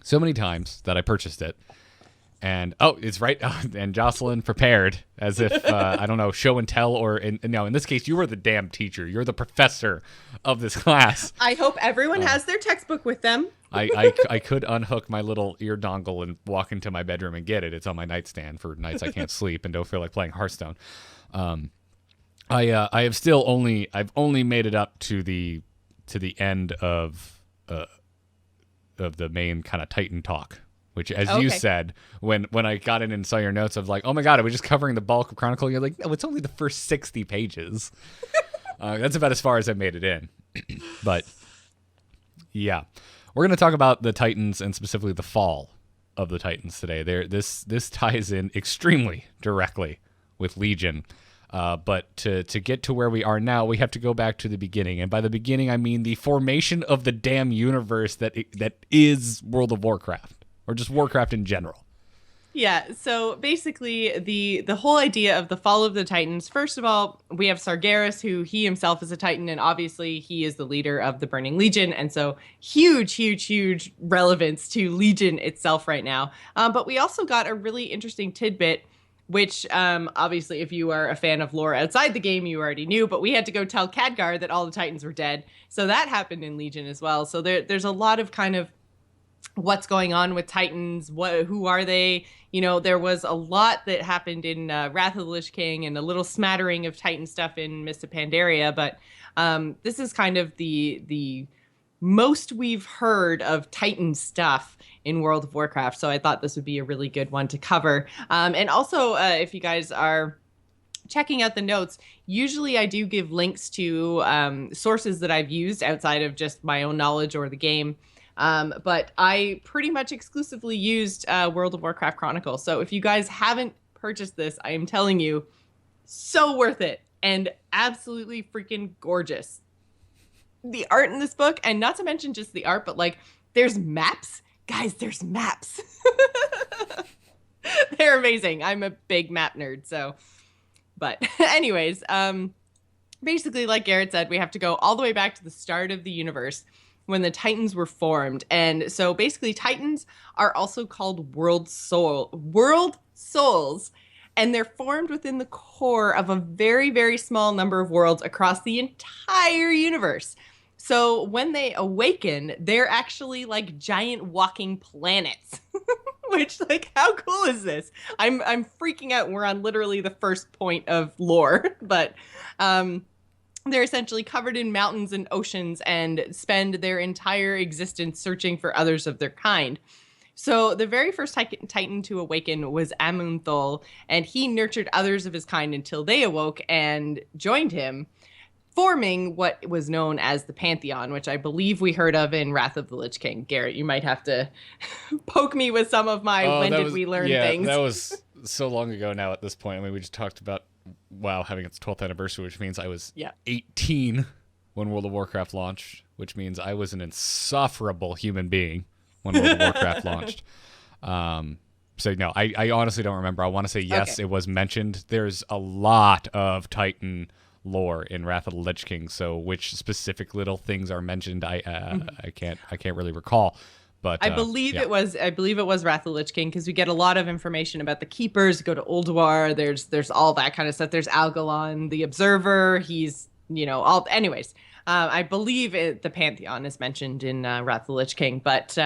so many times that I purchased it. And, it's right. And Jocelyn prepared as if, I don't know, show and tell, or in this case, you were the damn teacher. You're the professor of this class. I hope everyone has their textbook with them. I could unhook my little ear dongle and walk into my bedroom and get it. It's on my nightstand for nights I can't sleep and don't feel like playing Hearthstone. I've only made it up to the end of the main kind of Titan talk. Which, as you said, when I got in and saw your notes, I was like, oh my God, are we just covering the bulk of Chronicle? And you're like, no, it's only the first 60 pages. That's about as far as I made it in. But, yeah. We're going to talk about the Titans and specifically the fall of the Titans today. This ties in extremely directly with Legion. But to get to where we are now, we have to go back to the beginning. And by the beginning, I mean the formation of the damn universe that is World of Warcraft. Or just Warcraft in general. Yeah, so basically the whole idea of the fall of the Titans, first of all, we have Sargeras, who he himself is a Titan, and obviously he is the leader of the Burning Legion, and so huge relevance to Legion itself right now. But we also got a really interesting tidbit, which obviously if you are a fan of lore outside the game, you already knew, but we had to go tell Khadgar that all the Titans were dead. So that happened in Legion as well. So there's a lot of kind of what's going on with Titans, who are they? There was a lot that happened in Wrath of the Lich King and a little smattering of Titan stuff in Mists of Pandaria, but this is kind of the most we've heard of Titan stuff in World of Warcraft, so I thought this would be a really good one to cover. And also, if you guys are checking out the notes, usually I do give links to sources that I've used outside of just my own knowledge or the game. But I pretty much exclusively used World of Warcraft Chronicle. So if you guys haven't purchased this, I am telling you, so worth it and absolutely freaking gorgeous. The art in this book, and not to mention just the art, but like there's maps. Guys, there's maps. They're amazing. I'm a big map nerd, so. But anyways, basically, like Garrett said, we have to go all the way back to the start of the universe, when the Titans were formed. And so basically Titans are also called world souls, and they're formed within the core of a very, very small number of worlds across the entire universe. So when they awaken, they're actually like giant walking planets. Which, like, how cool is this? I'm freaking out. We're on literally the first point of lore, but they're essentially covered in mountains and oceans and spend their entire existence searching for others of their kind. So the very first Titan to awaken was Amunthul, and he nurtured others of his kind until they awoke and joined him, forming what was known as the Pantheon, which I believe we heard of in Wrath of the Lich King. Garrett, you might have to poke me with some of my when did we learn things. That was so long ago now at this point. I mean, we just talked about WoW having its 12th anniversary, which means I was 18 when World of Warcraft launched, which means I was an insufferable human being when World of Warcraft launched. So, no, I honestly don't remember. I want to say yes, It was mentioned. There's a lot of Titan lore in Wrath of the Lich King, so which specific little things are mentioned, I can't really recall. But I believe it was Wrath of the Lich King, because we get a lot of information about the Keepers. Go to Ulduar. There's all that kind of stuff. There's Algalon, the Observer. He's all. Anyways, I believe the Pantheon is mentioned in Wrath of the Lich King. But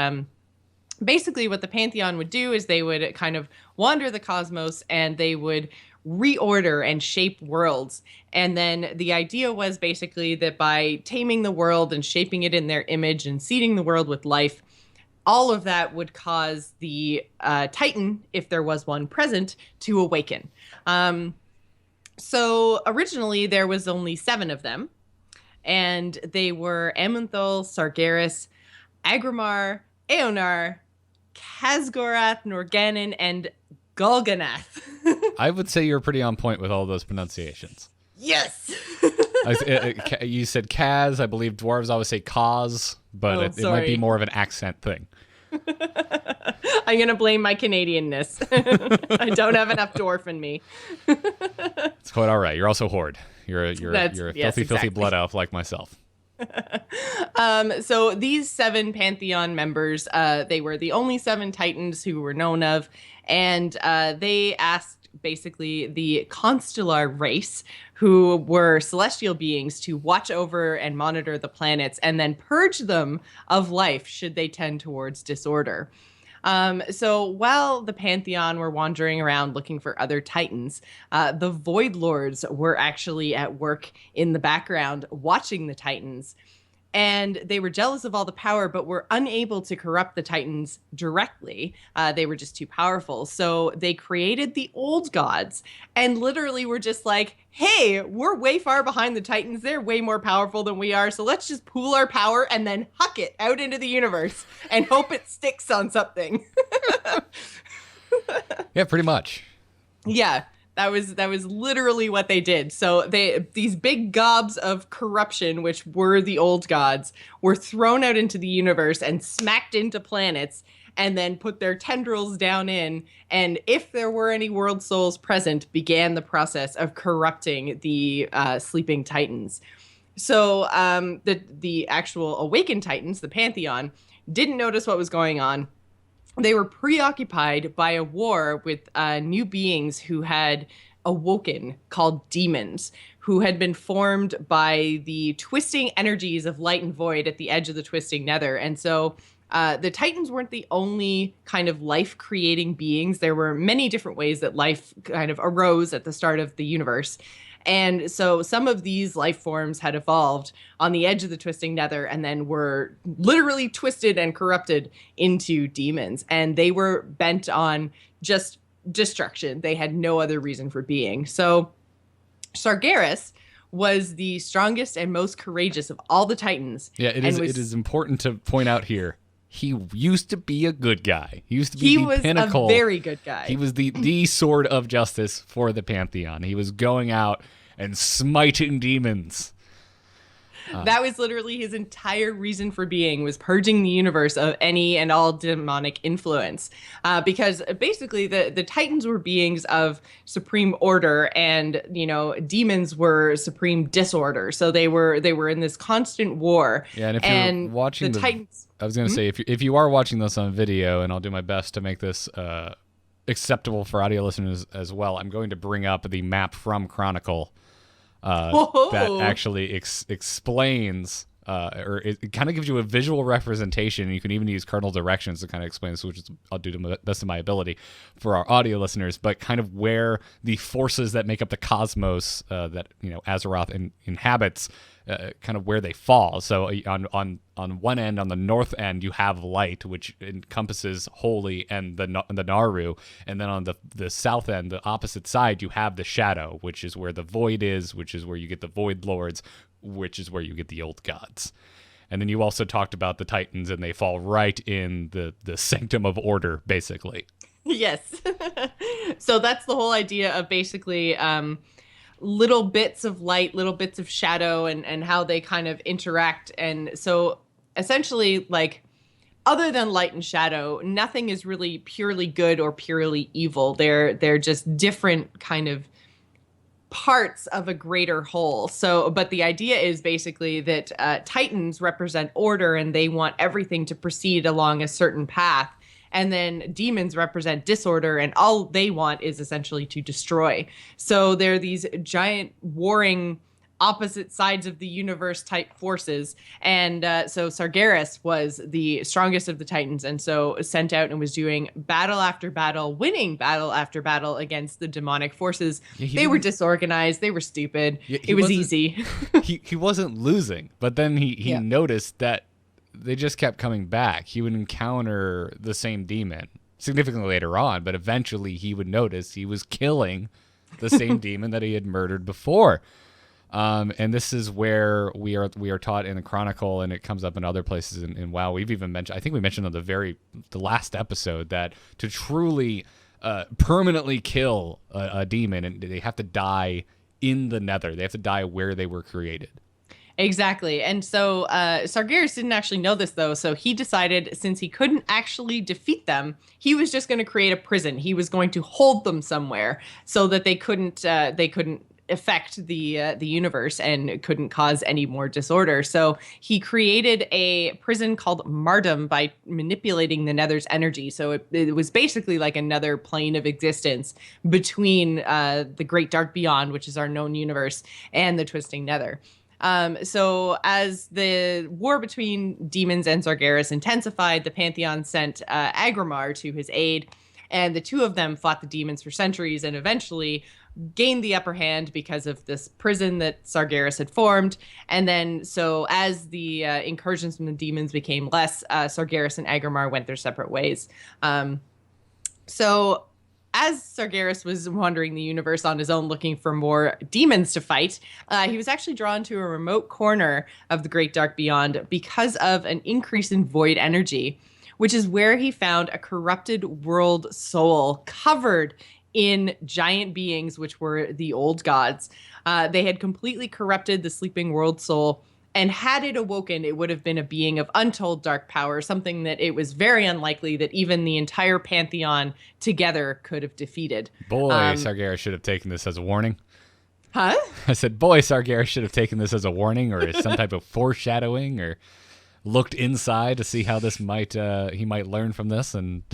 basically, what the Pantheon would do is they would kind of wander the cosmos and they would reorder and shape worlds. And then the idea was basically that by taming the world and shaping it in their image and seeding the world with life, all of that would cause the Titan, if there was one present, to awaken. So originally there was only 7 of them, and they were Amunthul, Sargeras, Agramar, Eonar, Khazgorath, Norganon, and Golganath. I would say you're pretty on point with all those pronunciations. Yes! You said Kaz. I believe dwarves always say Kaz, but it might be more of an accent thing. I'm going to blame my Canadianness. I don't have enough dwarf in me. It's quite all right. You're also Horde. You're a filthy blood elf like myself. So these 7 Pantheon members, they were the only 7 Titans who were known of, and they asked basically the Constellar race, who were celestial beings, to watch over and monitor the planets and then purge them of life should they tend towards disorder. So while the Pantheon were wandering around looking for other Titans, the Void Lords were actually at work in the background watching the Titans. And they were jealous of all the power, but were unable to corrupt the Titans directly. They were just too powerful. So they created the Old Gods and literally were just like, hey, we're way far behind the Titans. They're way more powerful than we are. So let's just pool our power and then huck it out into the universe and hope it sticks on something. Yeah, pretty much. Yeah. That was literally what they did. So these big gobs of corruption, which were the Old Gods, were thrown out into the universe and smacked into planets and then put their tendrils down in. And if there were any world souls present, began the process of corrupting the sleeping Titans. So the actual awakened Titans, the Pantheon, didn't notice what was going on. They were preoccupied by a war with new beings who had awoken, called demons, who had been formed by the twisting energies of light and void at the edge of the twisting nether. And so the Titans weren't the only kind of life-creating beings. There were many different ways that life kind of arose at the start of the universe. And so some of these life forms had evolved on the edge of the twisting nether and then were literally twisted and corrupted into demons. And they were bent on just destruction. They had no other reason for being. So Sargeras was the strongest and most courageous of all the Titans. Yeah, it is important to point out here. He used to be a good guy. He used to be the pinnacle. He was a very good guy. He was the sword of justice for the Pantheon. He was going out and smiting demons. That was literally his entire reason for being, was purging the universe of any and all demonic influence. Because basically the Titans were beings of supreme order and, demons were supreme disorder. So they were in this constant war. Yeah, and if you're watching the Titans... I was going to say, if you are watching this on video, and I'll do my best to make this acceptable for audio listeners as well, I'm going to bring up the map from Chronicle that actually explains, or it kind of gives you a visual representation. You can even use cardinal directions to kind of explain this, which I'll do to the best of my ability for our audio listeners, but kind of where the forces that make up the cosmos that Azeroth inhabits, kind of where they fall. So on one end, on the north end, you have light, which encompasses Holy and the Naru, and then on the south end, the opposite side, you have the shadow, which is where the void is, which is where you get the Void Lords, which is where you get the Old Gods. And then you also talked about the Titans, and they fall right in the sanctum of order, basically. Yes. So that's the whole idea of basically little bits of light, little bits of shadow, and how they kind of interact. And so essentially, like, other than light and shadow, nothing is really purely good or purely evil. They're just different kind of parts of a greater whole. So, but the idea is basically that Titans represent order and they want everything to proceed along a certain path. And then demons represent disorder, and all they want is essentially to destroy. So they're these giant warring opposite sides of the universe type forces. And so Sargeras was the strongest of the Titans, and so sent out and was doing battle after battle, winning battle after battle against the demonic forces. Yeah, they were disorganized. They were stupid. Yeah, it was easy. he wasn't losing, but then he noticed that they just kept coming back. He would encounter the same demon significantly later on, but eventually he would notice he was killing the same demon that he had murdered before. And this is where we are taught in the Chronicle, and it comes up in other places in WoW. We've even mentioned, I think we mentioned on the last episode, that to truly permanently kill a demon, and they have to die in the Nether. They have to die where they were created. Exactly. And so Sargeras didn't actually know this, though. So he decided, since he couldn't actually defeat them, he was just going to create a prison. He was going to hold them somewhere so that they couldn't affect the universe and couldn't cause any more disorder. So he created a prison called Mardum by manipulating the Nether's energy. So it was basically like another plane of existence between the Great Dark Beyond, which is our known universe, and the Twisting Nether. So as the war between demons and Sargeras intensified, the Pantheon sent Agrimar to his aid, and the two of them fought the demons for centuries and eventually gained the upper hand because of this prison that Sargeras had formed. And then, so as the incursions from the demons became less, Sargeras and Agrimar went their separate ways. So as Sargeras was wandering the universe on his own looking for more demons to fight, he was actually drawn to a remote corner of the Great Dark Beyond because of an increase in void energy, which is where he found a corrupted world soul covered in giant beings, which were the old gods. They had completely corrupted the sleeping world soul, and had it awoken, it would have been a being of untold dark power, something that it was very unlikely that even the entire Pantheon together could have defeated. Boy, Sargeras should have taken this as a warning. Huh? I said, boy, Sargeras should have taken this as a warning or as some type of foreshadowing, or looked inside to see how this might he might learn from this. And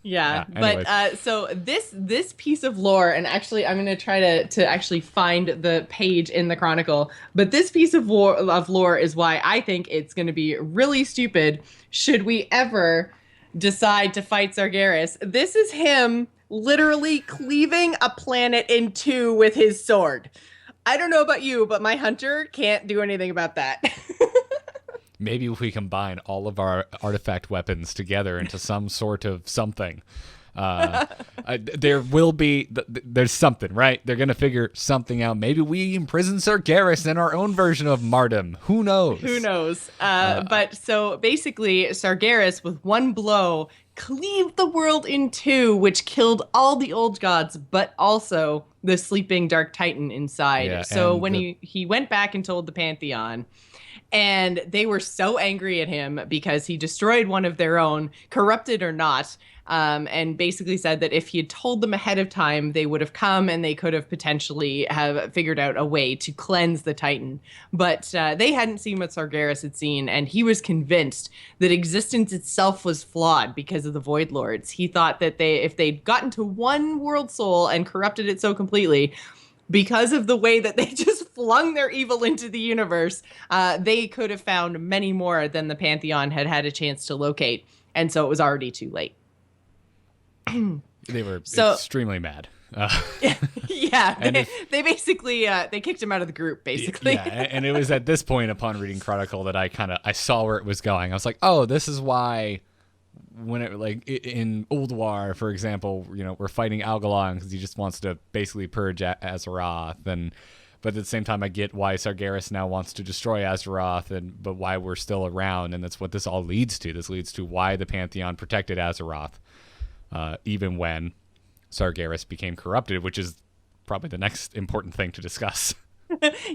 yeah, but so this piece of lore, and actually I'm going to try to actually find the page in the Chronicle, but this piece of lore is why I think it's going to be really stupid should we ever decide to fight Sargeras. This is him literally cleaving a planet in two with his sword. I don't know about you, but my hunter can't do anything about that. Maybe if we combine all of our artifact weapons together into some sort of something, there will be, there's something, right? They're going to figure something out. Maybe we imprison Sargeras in our own version of Mardum. Who knows? Who knows? But so basically, Sargeras, with one blow, cleaved the world in two, which killed all the old gods, but also the sleeping Dark Titan inside. Yeah, so when he went back and told the Pantheon, and they were so angry at him because he destroyed one of their own, corrupted or not, and basically said that if he had told them ahead of time, they would have come and they could have potentially have figured out a way to cleanse the Titan. But they hadn't seen what Sargeras had seen, and he was convinced that existence itself was flawed because of the Void Lords. He thought that if they'd gotten to one world soul and corrupted it so completely, because of the way that they just flung their evil into the universe, they could have found many more than the Pantheon had a chance to locate. And so it was already too late. They were extremely mad. Yeah, they basically they kicked him out of the group, basically. Yeah, and it was at this point upon reading Chronicle that I saw where it was going. I was like, oh, this is why when it, like in Ulduar, for example, we're fighting Algalon because he just wants to basically purge Azeroth, but at the same time I get why Sargeras now wants to destroy Azeroth, but why we're still around, and that's what this all leads to. This leads to why the Pantheon protected Azeroth, even when Sargeras became corrupted, which is probably the next important thing to discuss.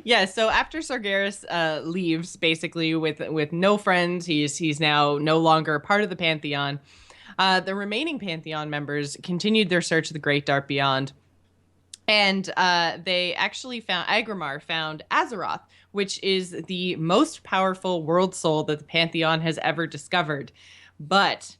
Yeah, so after Sargeras leaves, basically with no friends, he's now no longer part of the Pantheon. The remaining Pantheon members continued their search of the Great Dark Beyond, and they actually Agrimar found Azeroth, which is the most powerful world soul that the Pantheon has ever discovered. But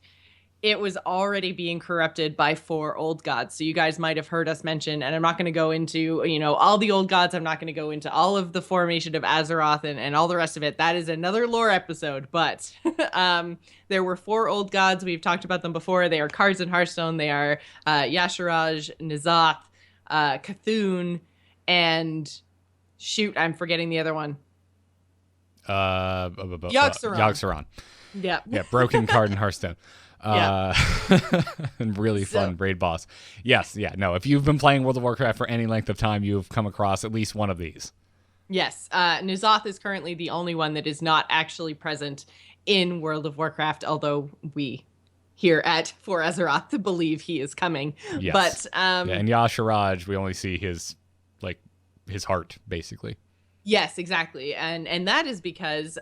it was already being corrupted by 4 old gods. So you guys might have heard us mention, and I'm not going to go into, all the old gods. I'm not going to go into all of the formation of Azeroth and all the rest of it. That is another lore episode. But there were 4 old gods. We've talked about them before. They are cards in Hearthstone. They are Yasharaj, N'Zoth, Cthulhu, and shoot, I'm forgetting the other one. Yogg-Saron. Yeah. Yeah, broken card in Hearthstone. And really fun raid boss. Yes, yeah, no. If you've been playing World of Warcraft for any length of time, you've come across at least one of these. Yes, N'Zoth is currently the only one that is not actually present in World of Warcraft, although we here at For Azeroth believe he is coming. Yes. But and Yasharaj, we only see his his heart, basically. Yes, exactly. And that is because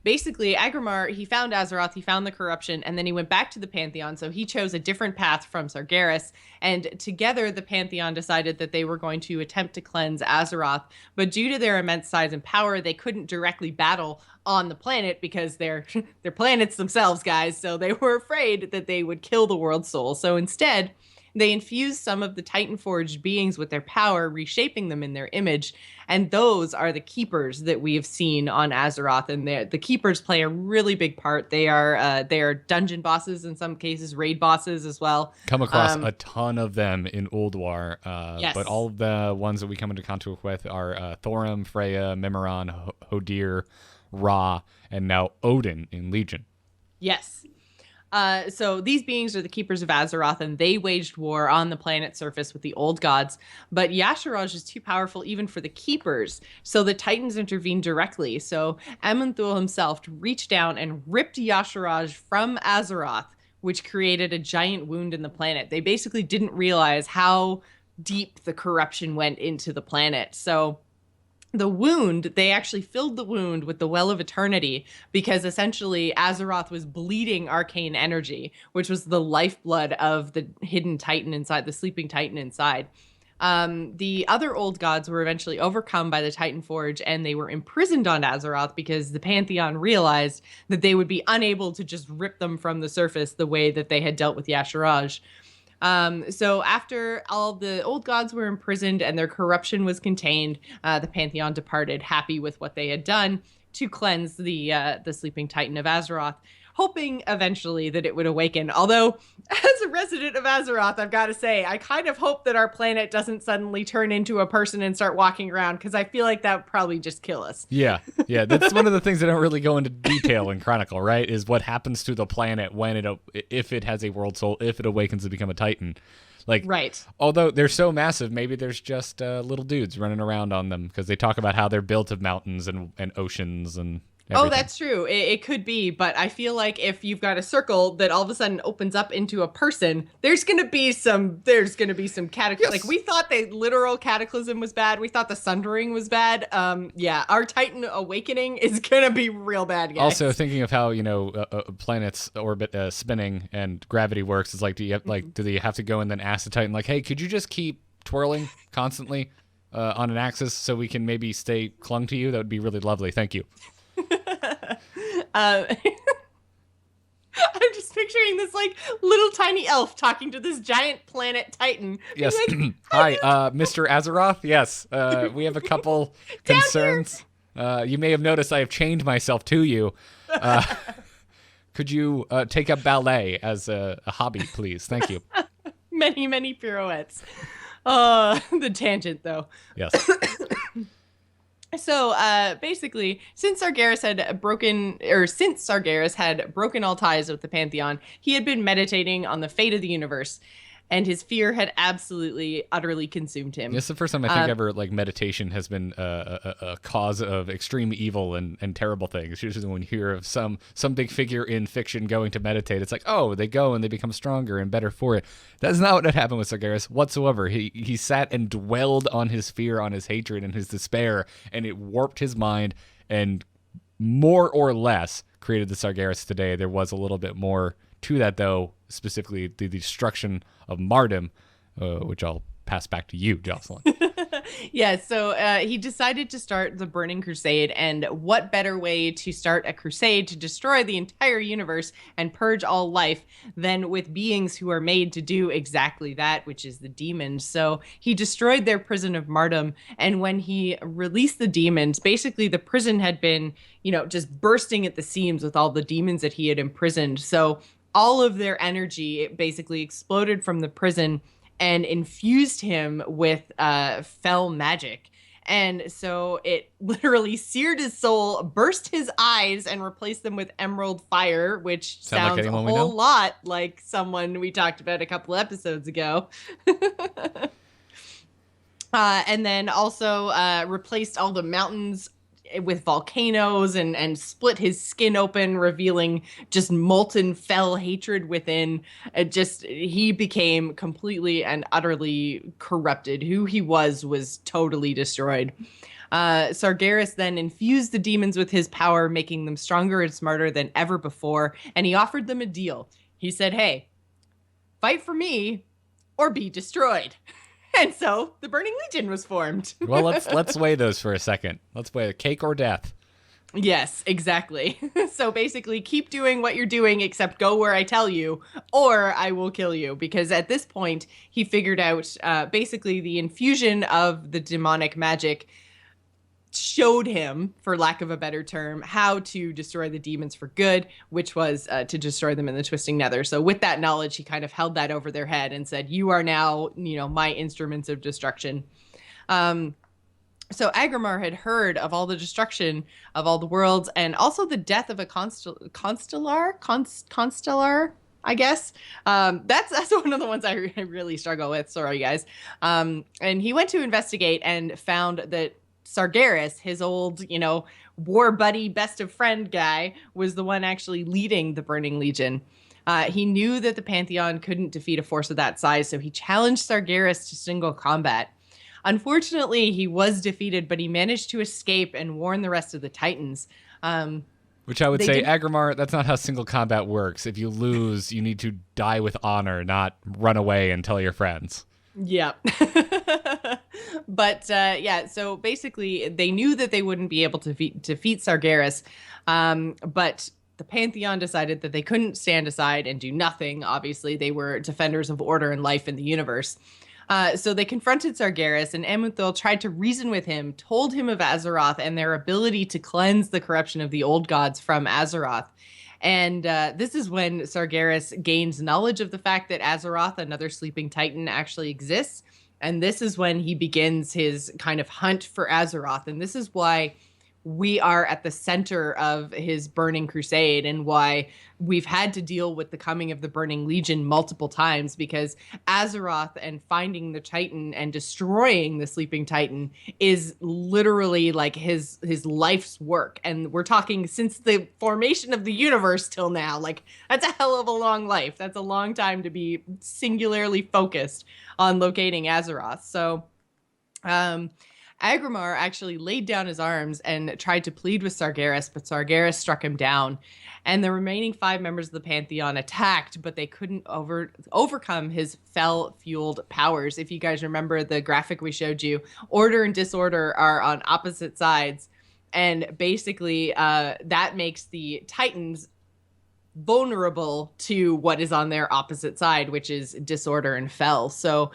basically Agrimar, he found Azeroth, he found the corruption, and then he went back to the Pantheon. So he chose a different path from Sargeras, and together the Pantheon decided that they were going to attempt to cleanse Azeroth. But due to their immense size and power, they couldn't directly battle on the planet because they're planets themselves, guys. So they were afraid that they would kill the world soul. So instead, they infused some of the Titan-forged beings with their power, reshaping them in their image. And those are the Keepers that we have seen on Azeroth. And the Keepers play a really big part. They are dungeon bosses, in some cases, raid bosses as well. Come across a ton of them in Ulduar. Yes. But all of the ones that we come into contact with are Thorum, Freya, Memoron, Hodir, Ra, and now Odin in Legion. Yes. So these beings are the Keepers of Azeroth, and they waged war on the planet's surface with the old gods. But Yasharaj is too powerful even for the Keepers, so the Titans intervened directly. So Aman'Thul himself reached down and ripped Yasharaj from Azeroth, which created a giant wound in the planet. They basically didn't realize how deep the corruption went into the planet. So the wound, they actually filled the wound with the Well of Eternity because essentially Azeroth was bleeding arcane energy, which was the lifeblood of the hidden Titan inside, the sleeping Titan inside. The other old gods were eventually overcome by the Titan Forge, and they were imprisoned on Azeroth because the Pantheon realized that they would be unable to just rip them from the surface the way that they had dealt with Yasharaj. So after all the old gods were imprisoned and their corruption was contained, the Pantheon departed, happy with what they had done to cleanse the sleeping Titan of Azeroth, hoping eventually that it would awaken. Although, as a resident of Azeroth, I've got to say, I kind of hope that our planet doesn't suddenly turn into a person and start walking around, because I feel like that would probably just kill us. Yeah, that's one of the things that don't really go into detail in Chronicle, right? Is what happens to the planet when if it has a world soul, if it awakens to become a Titan. Like, right. Although they're so massive, maybe there's just little dudes running around on them, because they talk about how they're built of mountains and oceans and everything. Oh, that's true. It could be, but I feel like if you've got a circle that all of a sudden opens up into a person, there's gonna be some cataclysm. Yes. Like, we thought the literal cataclysm was bad. We thought the sundering was bad. Yeah, our Titan awakening is gonna be real bad, guys. Also, thinking of how planets orbit spinning and gravity works, is like, do they have to go and then ask the Titan, like, hey, could you just keep twirling constantly on an axis so we can maybe stay clung to you? That would be really lovely. Thank you. I'm just picturing this like little tiny elf talking to this giant planet Titan. Yes. Like, Hi, Mr. Azeroth. Yes, we have a couple concerns. You may have noticed I have chained myself to you. Could you take up ballet as a hobby, please? Thank you. Many, many pirouettes. The tangent, though. Yes. So basically, since Sargeras had broken all ties with the Pantheon, he had been meditating on the fate of the universe, and his fear had absolutely, utterly consumed him. It's the first time I think ever meditation has been a cause of extreme evil and terrible things. Usually when you hear of some big figure in fiction going to meditate, it's like, oh, they go and they become stronger and better for it. That's not what had happened with Sargeras whatsoever. He sat and dwelled on his fear, on his hatred, and his despair, and it warped his mind and more or less created the Sargeras today. There was a little bit more to that, though, specifically the destruction of Mardum, which I'll pass back to you, Jocelyn. Yeah, so he decided to start the Burning Crusade, and what better way to start a crusade to destroy the entire universe and purge all life than with beings who are made to do exactly that, which is the demons. So he destroyed their prison of Mardum, and when he released the demons, basically the prison had been, just bursting at the seams with all the demons that he had imprisoned. So all of their energy basically exploded from the prison and infused him with fell magic. And so it literally seared his soul, burst his eyes, and replaced them with emerald fire, which sounds a whole lot like someone we talked about a couple episodes ago. And then also replaced all the mountains with volcanoes and split his skin open, revealing just molten fell hatred within. He became completely and utterly corrupted. Who he was totally destroyed. Sargeras then infused the demons with his power, making them stronger and smarter than ever before, and he offered them a deal. He said, hey, fight for me or be destroyed. And so the Burning Legion was formed. Well, let's weigh those for a second. Let's weigh cake or death. Yes, exactly. So basically, keep doing what you're doing, except go where I tell you, or I will kill you. Because at this point, he figured out basically the infusion of the demonic magic showed him, for lack of a better term, how to destroy the demons for good, which was to destroy them in the Twisting Nether. So with that knowledge, he kind of held that over their head and said, you are now, my instruments of destruction. So Agrimar had heard of all the destruction of all the worlds and also the death of a constellar, I guess. That's one of the ones I really struggle with. Sorry, guys. And he went to investigate and found that Sargeras, his old, war buddy, best of friend guy, was the one actually leading the Burning Legion. He knew that the Pantheon couldn't defeat a force of that size, so he challenged Sargeras to single combat. Unfortunately, he was defeated, but he managed to escape and warn the rest of the Titans. Which I would say, Agrimar, that's not how single combat works. If you lose, you need to die with honor, not run away and tell your friends. Yeah. But so basically they knew that they wouldn't be able to defeat Sargeras, but the Pantheon decided that they couldn't stand aside and do nothing. Obviously, they were defenders of order and life in the universe. So they confronted Sargeras, and Amunthil tried to reason with him, told him of Azeroth and their ability to cleanse the corruption of the old gods from Azeroth. And this is when Sargeras gains knowledge of the fact that Azeroth, another sleeping titan, actually exists. And this is when he begins his kind of hunt for Azeroth. And this is why we are at the center of his burning crusade and why we've had to deal with the coming of the Burning Legion multiple times, because Azeroth and finding the Titan and destroying the sleeping Titan is literally like his life's work. And we're talking since the formation of the universe till now. Like, that's a hell of a long life. That's a long time to be singularly focused on locating Azeroth. So, Agrimar actually laid down his arms and tried to plead with Sargeras, but Sargeras struck him down. And the remaining 5 members of the Pantheon attacked, but they couldn't overcome his fel-fueled powers. If you guys remember the graphic we showed you, order and disorder are on opposite sides. And basically, that makes the Titans vulnerable to what is on their opposite side, which is disorder and fel. So,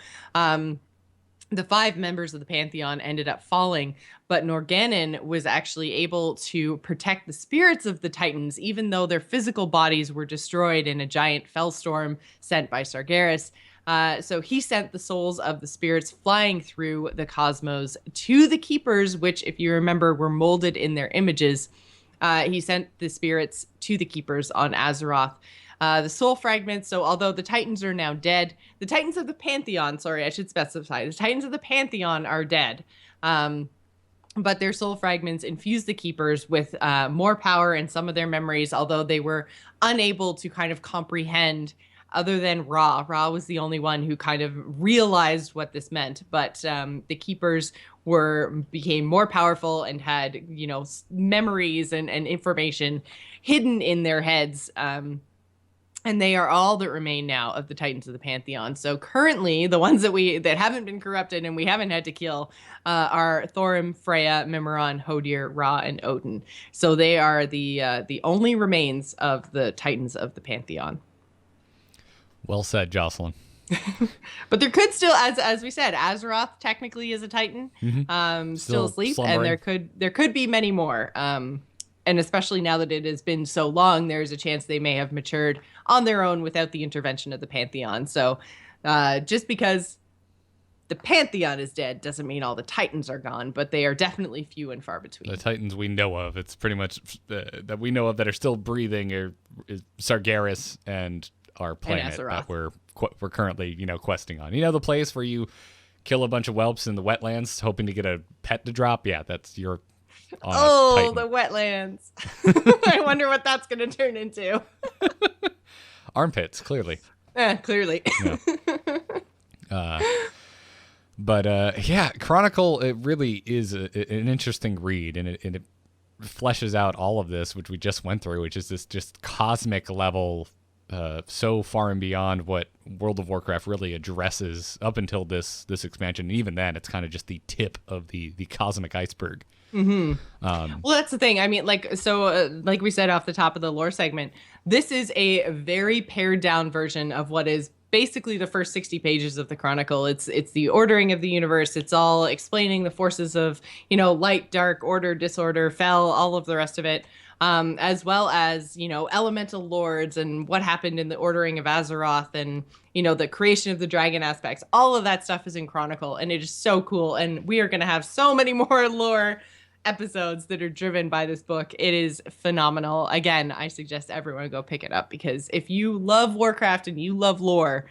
the 5 members of the Pantheon ended up falling, but Norgannon was actually able to protect the spirits of the Titans, even though their physical bodies were destroyed in a giant fellstorm sent by Sargeras. So he sent the souls of the spirits flying through the cosmos to the Keepers, which, if you remember, were molded in their images. He sent the spirits to the Keepers on Azeroth. The soul fragments, so although the Titans are now dead, the Titans of the Pantheon, sorry, I should specify, the Titans of the Pantheon are dead. But their soul fragments infused the Keepers with more power and some of their memories, although they were unable to kind of comprehend, other than Ra. Ra was the only one who kind of realized what this meant, but the Keepers became more powerful and had, memories and information hidden in their heads. And they are all that remain now of the Titans of the Pantheon. So currently, the ones that haven't been corrupted and we haven't had to kill are Thorim, Freya, Mimiron, Hodir, Ra, and Odin. So they are the only remains of the Titans of the Pantheon. Well said, Jocelyn. But there could still, as we said, Azeroth technically is a Titan, still asleep, slumbering. And there could be many more. And especially now that it has been so long, there's a chance they may have matured on their own without the intervention of the Pantheon. So just because the Pantheon is dead doesn't mean all the Titans are gone, but they are definitely few and far between. The Titans we know of, it's pretty much that we know of that are still breathing is Sargeras and our planet and that we're currently, questing on. The place where you kill a bunch of whelps in the wetlands hoping to get a pet to drop? Yeah, that's your on Oh, a Titan. the wetlands. I wonder what that's going to turn into. Armpits, clearly. Clearly. Yeah. Yeah, Chronicle, it really is an interesting read, and it fleshes out all of this, which we just went through, which is this just cosmic level, so far and beyond what World of Warcraft really addresses up until this expansion. And even then, it's kind of just the tip of the cosmic iceberg. Well, that's the thing. I mean, like we said off the top of the lore segment, this is a very pared down version of what is basically the first 60 pages of the Chronicle. It's the ordering of the universe. It's all explaining the forces of, light, dark, order, disorder, fell, all of the rest of it. As well as, elemental lords and what happened in the ordering of Azeroth and, the creation of the dragon aspects. All of that stuff is in Chronicle, and it is so cool. And we are going to have so many more lore episodes that are driven by this book. It is phenomenal. Again, I suggest everyone go pick it up, because if you love Warcraft and you love lore,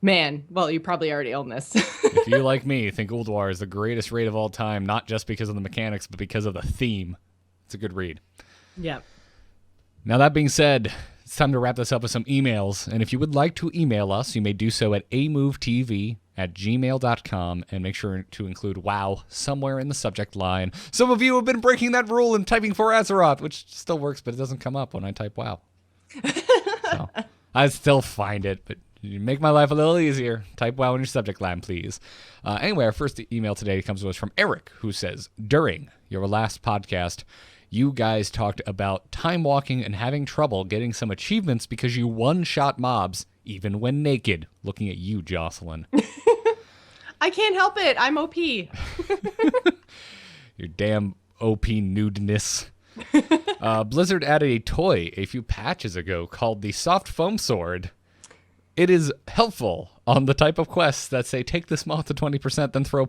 man, well, you probably already own this. If you, like me, think Ulduar is the greatest raid of all time, not just because of the mechanics, but because of the theme, it's a good read. Yeah. Now, that being said, it's time to wrap this up with some emails. And if you would like to email us, you may do so at amovetv@gmail.com, and make sure to include WoW somewhere in the subject line. Some of you have been breaking that rule and typing for Azeroth, which still works, but it doesn't come up when I type WoW. So I still find it, but you make my life a little easier. Type WoW in your subject line, please. Anyway, our first email today comes to us from Eric, who says, during your last podcast, you guys talked about time walking and having trouble getting some achievements because you one-shot mobs, even when naked. Looking at you, Jocelyn. I can't help it. I'm OP. Your damn OP nudeness. Blizzard added a toy a few patches ago called the Soft Foam Sword. It is helpful on the type of quests that say, take this moth to 20%, then throw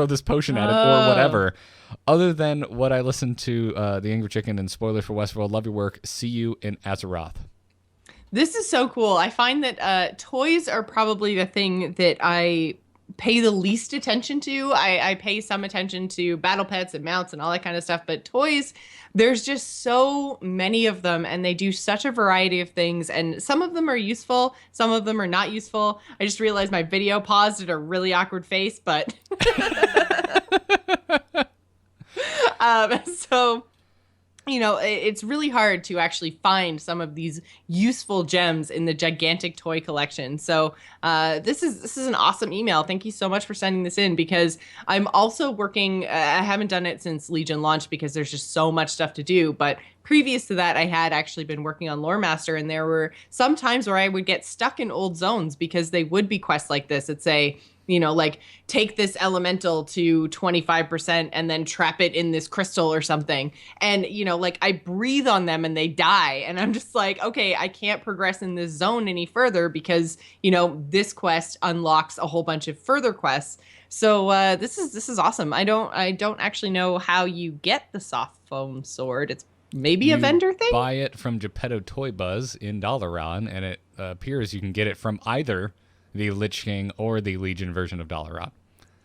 this potion at it, or whatever. Other than what I listened to, The Angry Chicken and Spoiler for Westworld, love your work. See you in Azeroth. This is so cool. I find that toys are probably the thing that I pay the least attention to. I pay some attention to battle pets and mounts and all that kind of stuff, but toys, there's just so many of them, and they do such a variety of things, and some of them are useful, some of them are not useful. I just realized my video paused at a really awkward face, but so it's really hard to actually find some of these useful gems in the gigantic toy collection. So this is an awesome email. Thank you so much for sending this in, because I'm also working, I haven't done it since Legion launched because there's just so much stuff to do. But previous to that, I had actually been working on Lore Master, and there were some times where I would get stuck in old zones because they would be quests like this. It'd say, like, take this elemental to 25% and then trap it in this crystal or something. And, like, I breathe on them and they die. And I'm just like, okay, I can't progress in this zone any further because, this quest unlocks a whole bunch of further quests. So this is awesome. I don't actually know how you get the Soft Foam Sword. It's maybe a vendor thing? Buy it from Geppetto Toy Buzz in Dalaran, and it appears you can get it from either the Lich King or the Legion version of Dalaran.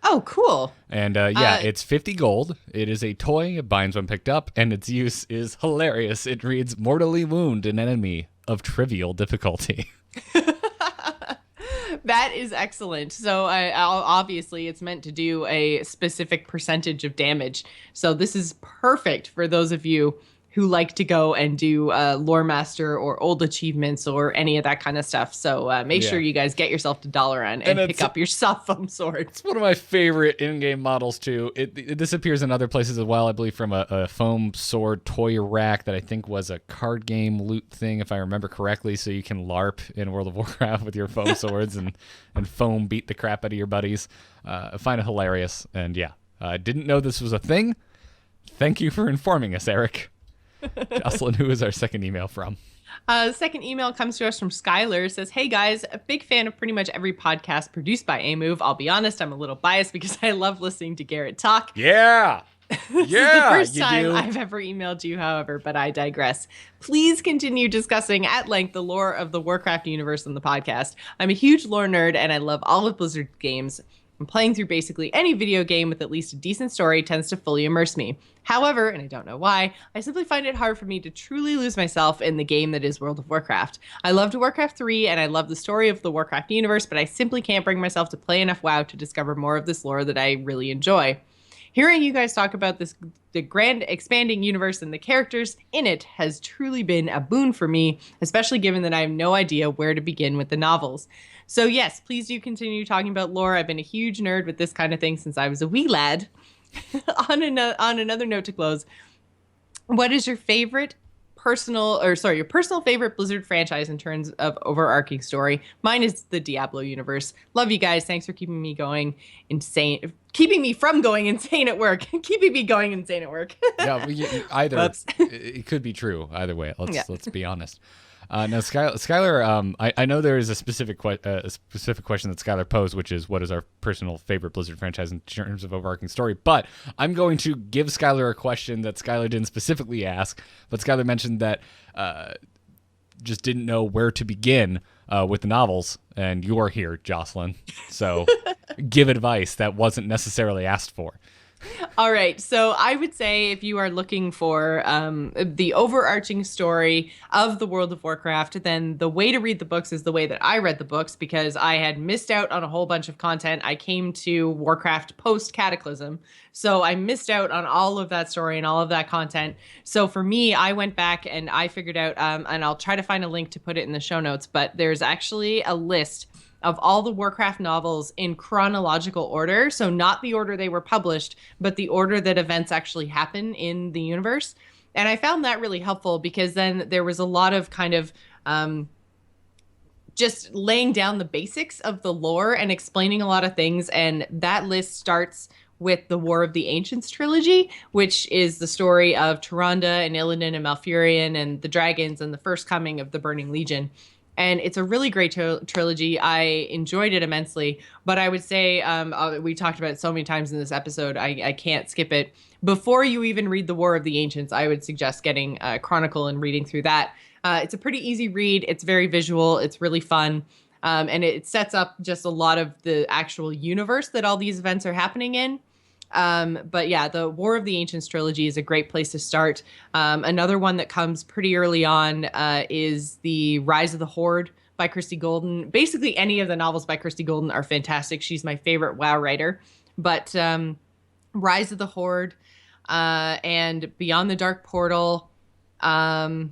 Oh, cool. And it's 50 gold. It is a toy. It binds when picked up, and its use is hilarious. It reads, mortally wound an enemy of trivial difficulty. That is excellent. So obviously it's meant to do a specific percentage of damage. So this is perfect for those of you who like to go and do Lore Master or old achievements or any of that kind of stuff. So make sure you guys get yourself to Dalaran and pick up your Soft Foam Sword. It's one of my favorite in-game models, too. It disappears in other places as well, I believe, from a foam sword toy rack that I think was a card game loot thing, if I remember correctly, so you can LARP in World of Warcraft with your foam swords and foam beat the crap out of your buddies. I find it hilarious, and I didn't know this was a thing. Thank you for informing us, Eric. Jocelyn, who is our second email from? The second email comes to us from Skylar. It says, hey guys, a big fan of pretty much every podcast produced by Amove. I'll be honest, I'm a little biased because I love listening to Garrett talk. Yeah. This is the first time I've ever emailed you, however, but I digress. Please continue discussing at length the lore of the Warcraft universe on the podcast. I'm a huge lore nerd and I love all of Blizzard games. and playing through basically any video game with at least a decent story tends to fully immerse me. However, and I don't know why, I simply find it hard for me to truly lose myself in the game that is World of Warcraft. I loved Warcraft 3 and I love the story of the Warcraft universe, but I simply can't bring myself to play enough WoW to discover more of this lore that I really enjoy. Hearing you guys talk about the grand expanding universe and the characters in it has truly been a boon for me, especially given that I have no idea where to begin with the novels. So yes, please do continue talking about lore. I've been a huge nerd with this kind of thing since I was a wee lad. On another note to close, what is your your personal favorite Blizzard franchise in terms of overarching story? Mine is the Diablo universe. Love you guys. Thanks for keeping me going insane. Keeping me from going insane at work. Keeping me going insane at work. Yeah, either. It could be true. Either way. Let's be honest. Now, Skylar, I know there is a specific question that Skylar posed, which is what is our personal favorite Blizzard franchise in terms of overarching story. But I'm going to give Skylar a question that Skylar didn't specifically ask, but Skylar mentioned that just didn't know where to begin with the novels, and you're here, Jocelyn. So give advice that wasn't necessarily asked for. All right. So I would say if you are looking for the overarching story of the World of Warcraft, then the way to read the books is the way that I read the books, because I had missed out on a whole bunch of content. I came to Warcraft post-Cataclysm, so I missed out on all of that story and all of that content. So for me, I went back and I figured out, and I'll try to find a link to put it in the show notes, but there's actually a list of all the Warcraft novels in chronological order. So not the order they were published, but the order that events actually happen in the universe. And I found that really helpful, because then there was a lot of kind of just laying down the basics of the lore and explaining a lot of things. And that list starts with the War of the Ancients trilogy, which is the story of Tyrande and Illidan and Malfurion and the dragons and the first coming of the Burning Legion. And it's a really great trilogy. I enjoyed it immensely. But I would say, we talked about it so many times in this episode, I can't skip it. Before you even read The War of the Ancients, I would suggest getting Chronicle and reading through that. It's a pretty easy read. It's very visual. It's really fun. And it sets up just a lot of the actual universe that all these events are happening in. But yeah, the War of the Ancients trilogy is a great place to start. Another one that comes pretty early on is the Rise of the Horde by Christy Golden. Basically, any of the novels by Christy Golden are fantastic. She's my favorite WoW writer. But Rise of the Horde and Beyond the Dark Portal, the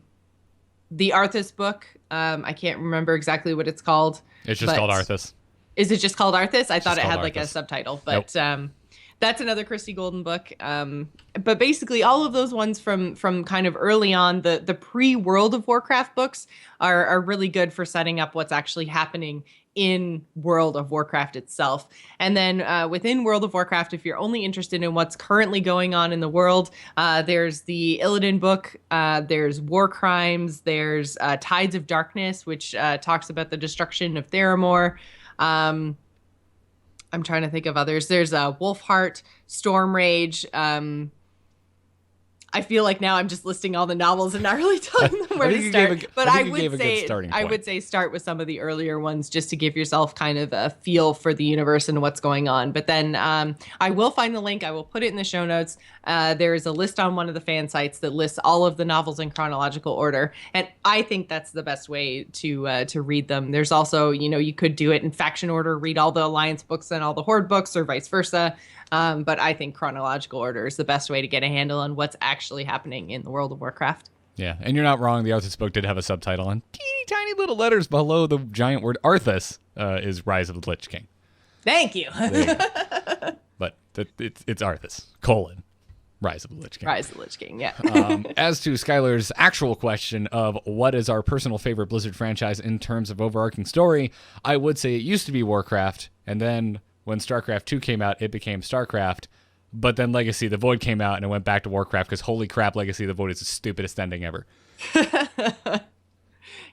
Arthas book. I can't remember exactly what it's called. It's just called Arthas. Is it just called Arthas? I thought it had Arthas. like a subtitle, but Nope. That's another Christy Golden book. But basically all of those ones from kind of early on, the pre-World of Warcraft books are really good for setting up what's actually happening in World of Warcraft itself. And then within World of Warcraft, if you're only interested in what's currently going on in the world, there's the Illidan book, there's War Crimes, there's Tides of Darkness, which talks about the destruction of Theramore. I'm trying to think of others. There's Wolfheart, Storm Rage. I feel like now I'm just listing all the novels and not really telling them where to start. But I would say start with some of the earlier ones just to give yourself kind of a feel for the universe and what's going on. But then I will find the link. I will put it in the show notes. There is a list on one of the fan sites that lists all of the novels in chronological order, and I think that's the best way to read them. There's also, you could do it in faction order, read all the Alliance books and all the Horde books, or vice versa. But I think chronological order is the best way to get a handle on what's actually happening in the World of Warcraft. Yeah, and you're not wrong. The Arthas book did have a subtitle, and teeny tiny little letters below the giant word Arthas is Rise of the Lich King. Thank you. But it's Arthas, Rise of the Lich King. Rise of the Lich King, yeah. As to Skylar's actual question of what is our personal favorite Blizzard franchise in terms of overarching story, I would say it used to be Warcraft, and then when StarCraft 2 came out, it became StarCraft. But then Legacy of the Void came out, and it went back to Warcraft, because holy crap, Legacy of the Void is the stupidest ending ever.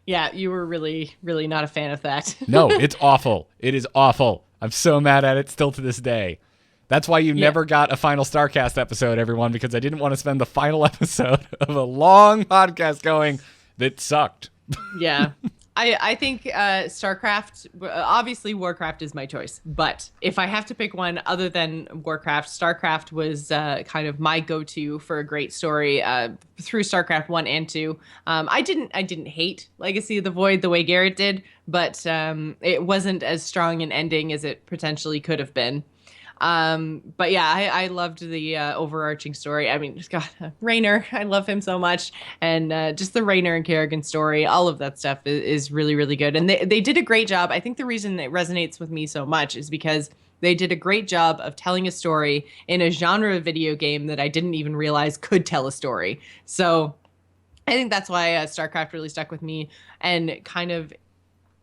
Yeah, you were really, really not a fan of that. No, it's awful. It is awful. I'm so mad at it still to this day. That's why you never got a final StarCast episode, everyone, because I didn't want to spend the final episode of a long podcast going, that sucked. Yeah. I think StarCraft, obviously Warcraft is my choice, but if I have to pick one other than Warcraft, StarCraft was kind of my go-to for a great story through StarCraft 1 and 2. I didn't hate Legacy of the Void the way Garrett did, but it wasn't as strong an ending as it potentially could have been. But yeah, I loved the overarching story. I mean, God, Raynor, I love him so much. And just the Raynor and Kerrigan story, all of that stuff is really, really good. And they did a great job. I think the reason it resonates with me so much is because they did a great job of telling a story in a genre of video game that I didn't even realize could tell a story. So I think that's why StarCraft really stuck with me. And kind of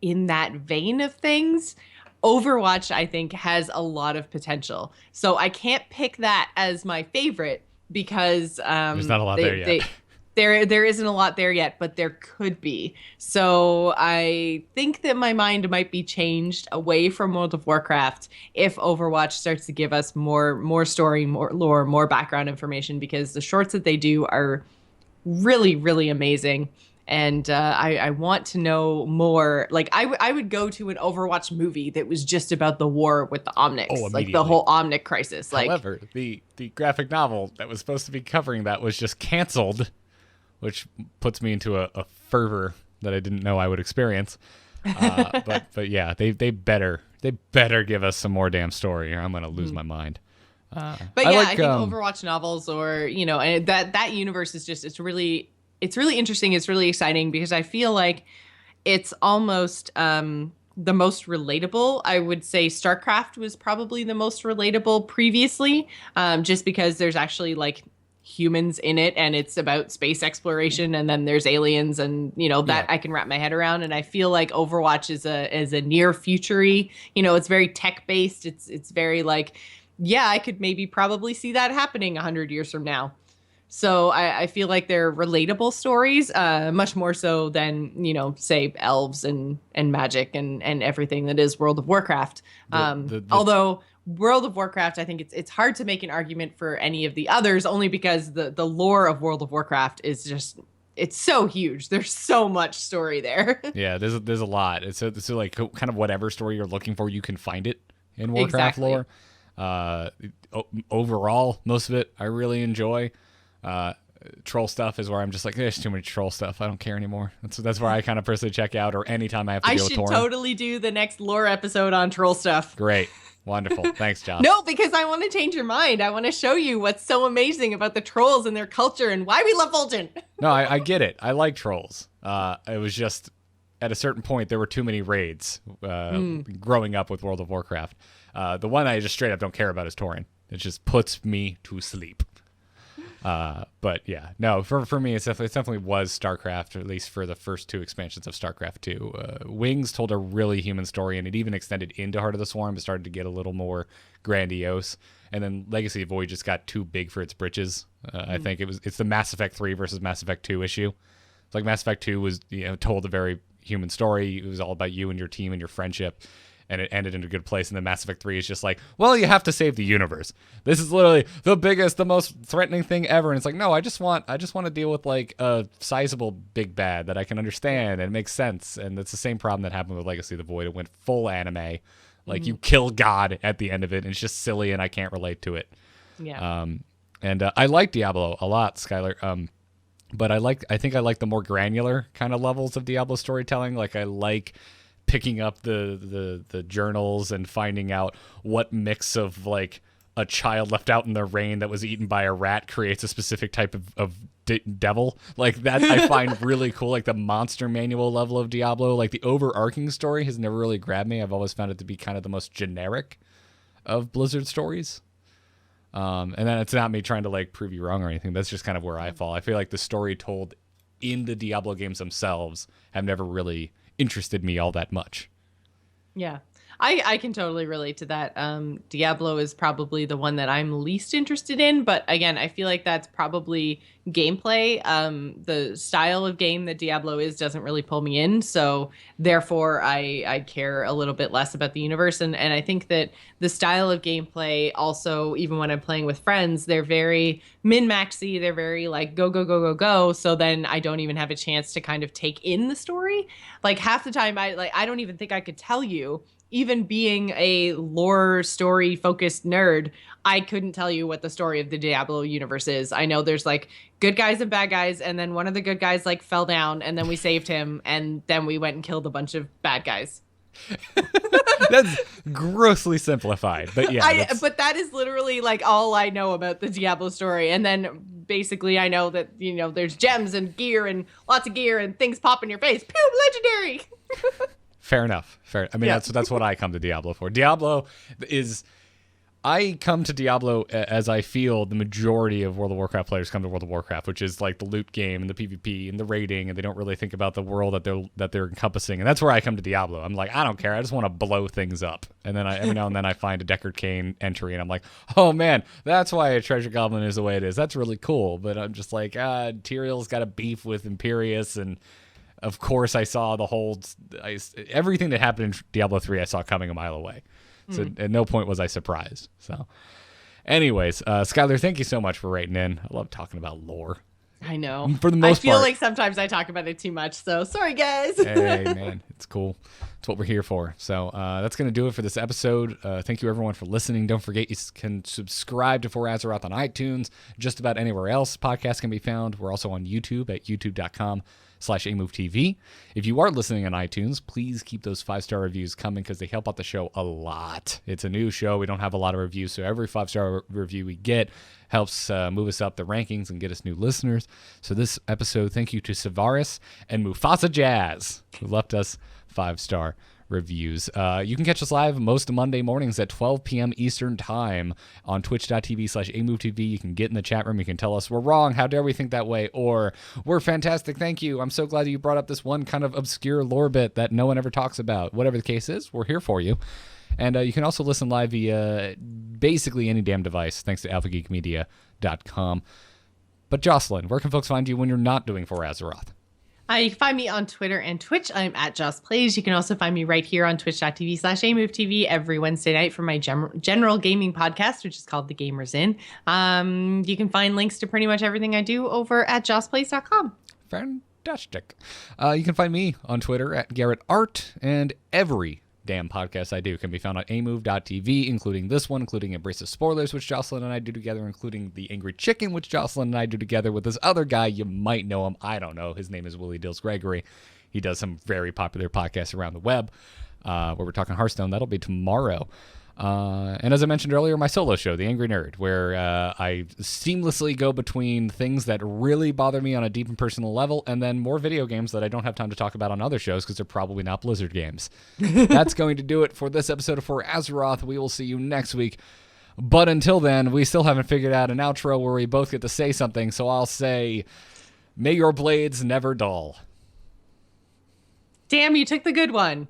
in that vein of things, Overwatch, I think, has a lot of potential. So I can't pick that as my favorite because there's not a lot there yet. There isn't a lot there yet, but there could be. So I think that my mind might be changed away from World of Warcraft if Overwatch starts to give us more story, more lore, more background information, because the shorts that they do are really, really amazing. And I want to know more. Like, I would go to an Overwatch movie that was just about the war with the Omnics, like the whole Omnic crisis. Like, however, the graphic novel that was supposed to be covering that was just canceled, which puts me into a fervor that I didn't know I would experience. But yeah, they better give us some more damn story, or I'm gonna lose my mind. But yeah, I think Overwatch novels, or and that universe is just it's really interesting. It's really exciting because I feel like it's almost the most relatable. I would say StarCraft was probably the most relatable previously, just because there's actually like humans in it, and it's about space exploration, and then there's aliens, and that I can wrap my head around. And I feel like Overwatch is a near future-y, it's very tech based. It's very like, yeah, I could maybe probably see that happening 100 years from now. So I feel like they're relatable stories, much more so than, say, elves and magic and everything that is World of Warcraft. Although World of Warcraft, I think it's hard to make an argument for any of the others, only because the lore of World of Warcraft is just, it's so huge. There's so much story there. Yeah, there's a lot. It's like kind of whatever story you're looking for, you can find it in Warcraft lore. Overall, most of it I really enjoy. Troll stuff is where I'm just like, there's too much troll stuff. I don't care anymore. That's where I kind of personally check out, or anytime I have to deal with Torrent. I should totally do the next lore episode on troll stuff. Great. Wonderful. Thanks, Josh. No, because I want to change your mind. I want to show you what's so amazing about the trolls and their culture and why we love Fulton. No, I get it. I like trolls. It was just at a certain point there were too many raids growing up with World of Warcraft. The one I just straight up don't care about is Torrent. It just puts me to sleep. But yeah, no, for me, it definitely was StarCraft, or at least for the first two expansions of StarCraft 2. Wings told a really human story, and it even extended into Heart of the Swarm. It started to get a little more grandiose, and then Legacy of Void just got too big for its britches. I think it's the Mass Effect 3 versus Mass Effect 2 issue. It's like Mass Effect 2 was told a very human story. It was all about you and your team and your friendship, and it ended in a good place. And then Mass Effect 3 is just like, well, you have to save the universe. This is literally the biggest, the most threatening thing ever. And it's like, no, I just want to deal with like a sizable big bad that I can understand and it makes sense. And it's the same problem that happened with Legacy of the Void. It went full anime. Like you kill God at the end of it, and it's just silly, and I can't relate to it. Yeah. And I like Diablo a lot, Skylar. But I think I like the more granular kind of levels of Diablo storytelling. Like I like picking up the journals and finding out what mix of like a child left out in the rain that was eaten by a rat creates a specific type of devil. Like that I find really cool. Like the monster manual level of Diablo, like the overarching story has never really grabbed me. I've always found it to be kind of the most generic of Blizzard stories. And then it's not me trying to like prove you wrong or anything. That's just kind of where I fall. I feel like the story told in the Diablo games themselves have never really interested me all that much. Yeah. I can totally relate to that. Diablo is probably the one that I'm least interested in, but again, I feel like that's probably gameplay. The style of game that Diablo is doesn't really pull me in, so therefore I care a little bit less about the universe. And I think that the style of gameplay also, even when I'm playing with friends, they're very min-maxy. They're very like go, go, go, go, go. So then I don't even have a chance to kind of take in the story. Like half the time I don't even think I could tell you, even being a lore story focused nerd, I couldn't tell you what the story of the Diablo universe is. I know there's like good guys and bad guys, and then one of the good guys like fell down, and then we saved him, and then we went and killed a bunch of bad guys. That's grossly simplified, but yeah. But that is literally like all I know about the Diablo story. And then basically I know that, there's gems and gear and lots of gear and things pop in your face. Pew, legendary. Fair enough. I mean, that's what I come to Diablo for. I come to Diablo as I feel the majority of World of Warcraft players come to World of Warcraft, which is like the loot game and the PvP and the raiding, and they don't really think about the world that they're encompassing. And that's where I come to Diablo. I'm like, I don't care. I just want to blow things up. And then every now and then I find a Deckard Cain entry, and I'm like, oh man, that's why a treasure goblin is the way it is. That's really cool. But I'm just like, Tyrell's got a beef with Imperius, and of course I saw everything that happened in Diablo 3 I saw coming a mile away. So at no point was I surprised. So anyways, Skylar, thank you so much for writing in. I love talking about lore. I know. For the most part. I feel like sometimes I talk about it too much, so sorry, guys. Hey, man, it's cool. It's what we're here for. So that's going to do it for this episode. Thank you, everyone, for listening. Don't forget, you can subscribe to For Azeroth on iTunes. Just about anywhere else podcasts can be found. We're also on YouTube at youtube.com/AMoveTV. If you are listening on iTunes, please keep those 5-star reviews coming because they help out the show a lot. It's a new show. We don't have a lot of reviews, so every 5-star review we get helps move us up the rankings and get us new listeners. So this episode, thank you to Savaris and Mufasa Jazz, who left us 5-star reviews. You can catch us live most Monday mornings at 12 p.m. Eastern Time on twitch.tv/AMoveTV. You can get in the chat room. You can tell us we're wrong. How dare we think that way? Or we're fantastic. Thank you. I'm so glad that you brought up this one kind of obscure lore bit that no one ever talks about. Whatever the case is, we're here for you. And you can also listen live via basically any damn device, thanks to alphageekmedia.com. But Jocelyn, where can folks find you when you're not doing For Azeroth? You can find me on Twitter and Twitch. I'm at Joss Plays. You can also find me right here on twitch.tv/AMoveTV every Wednesday night for my general gaming podcast, which is called The Gamers Inn. You can find links to pretty much everything I do over at jossplays.com. Fantastic. You can find me on Twitter at Garrett Art, and every damn podcast I do can be found on amove.tv, including this one, including Embrace of Spoilers, which Jocelyn and I do together, including The Angry Chicken, which Jocelyn and I do together with this other guy. You might know him. I don't know. His name is Willie Dills Gregory. He does some very popular podcasts around the web where we're talking Hearthstone. That'll be tomorrow. And as I mentioned earlier, my solo show, The Angry Nerd, where I seamlessly go between things that really bother me on a deep and personal level and then more video games that I don't have time to talk about on other shows because they're probably not Blizzard games. That's going to do it for this episode of For Azeroth. We will see you next week. But until then, we still haven't figured out an outro where we both get to say something, so I'll say, may your blades never dull. Damn, you took the good one.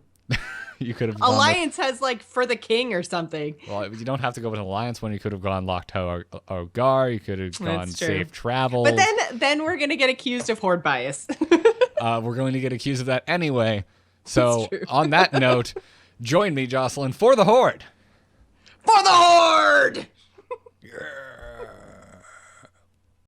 You could have Alliance has like for the king or something. Well, you don't have to go with Alliance when you could have gone Locked Ogar. You could have gone Safe Travel. But then we're going to get accused of horde bias. We're going to get accused of that anyway. So on that note, join me, Jocelyn, for the Horde. For the Horde! Yeah.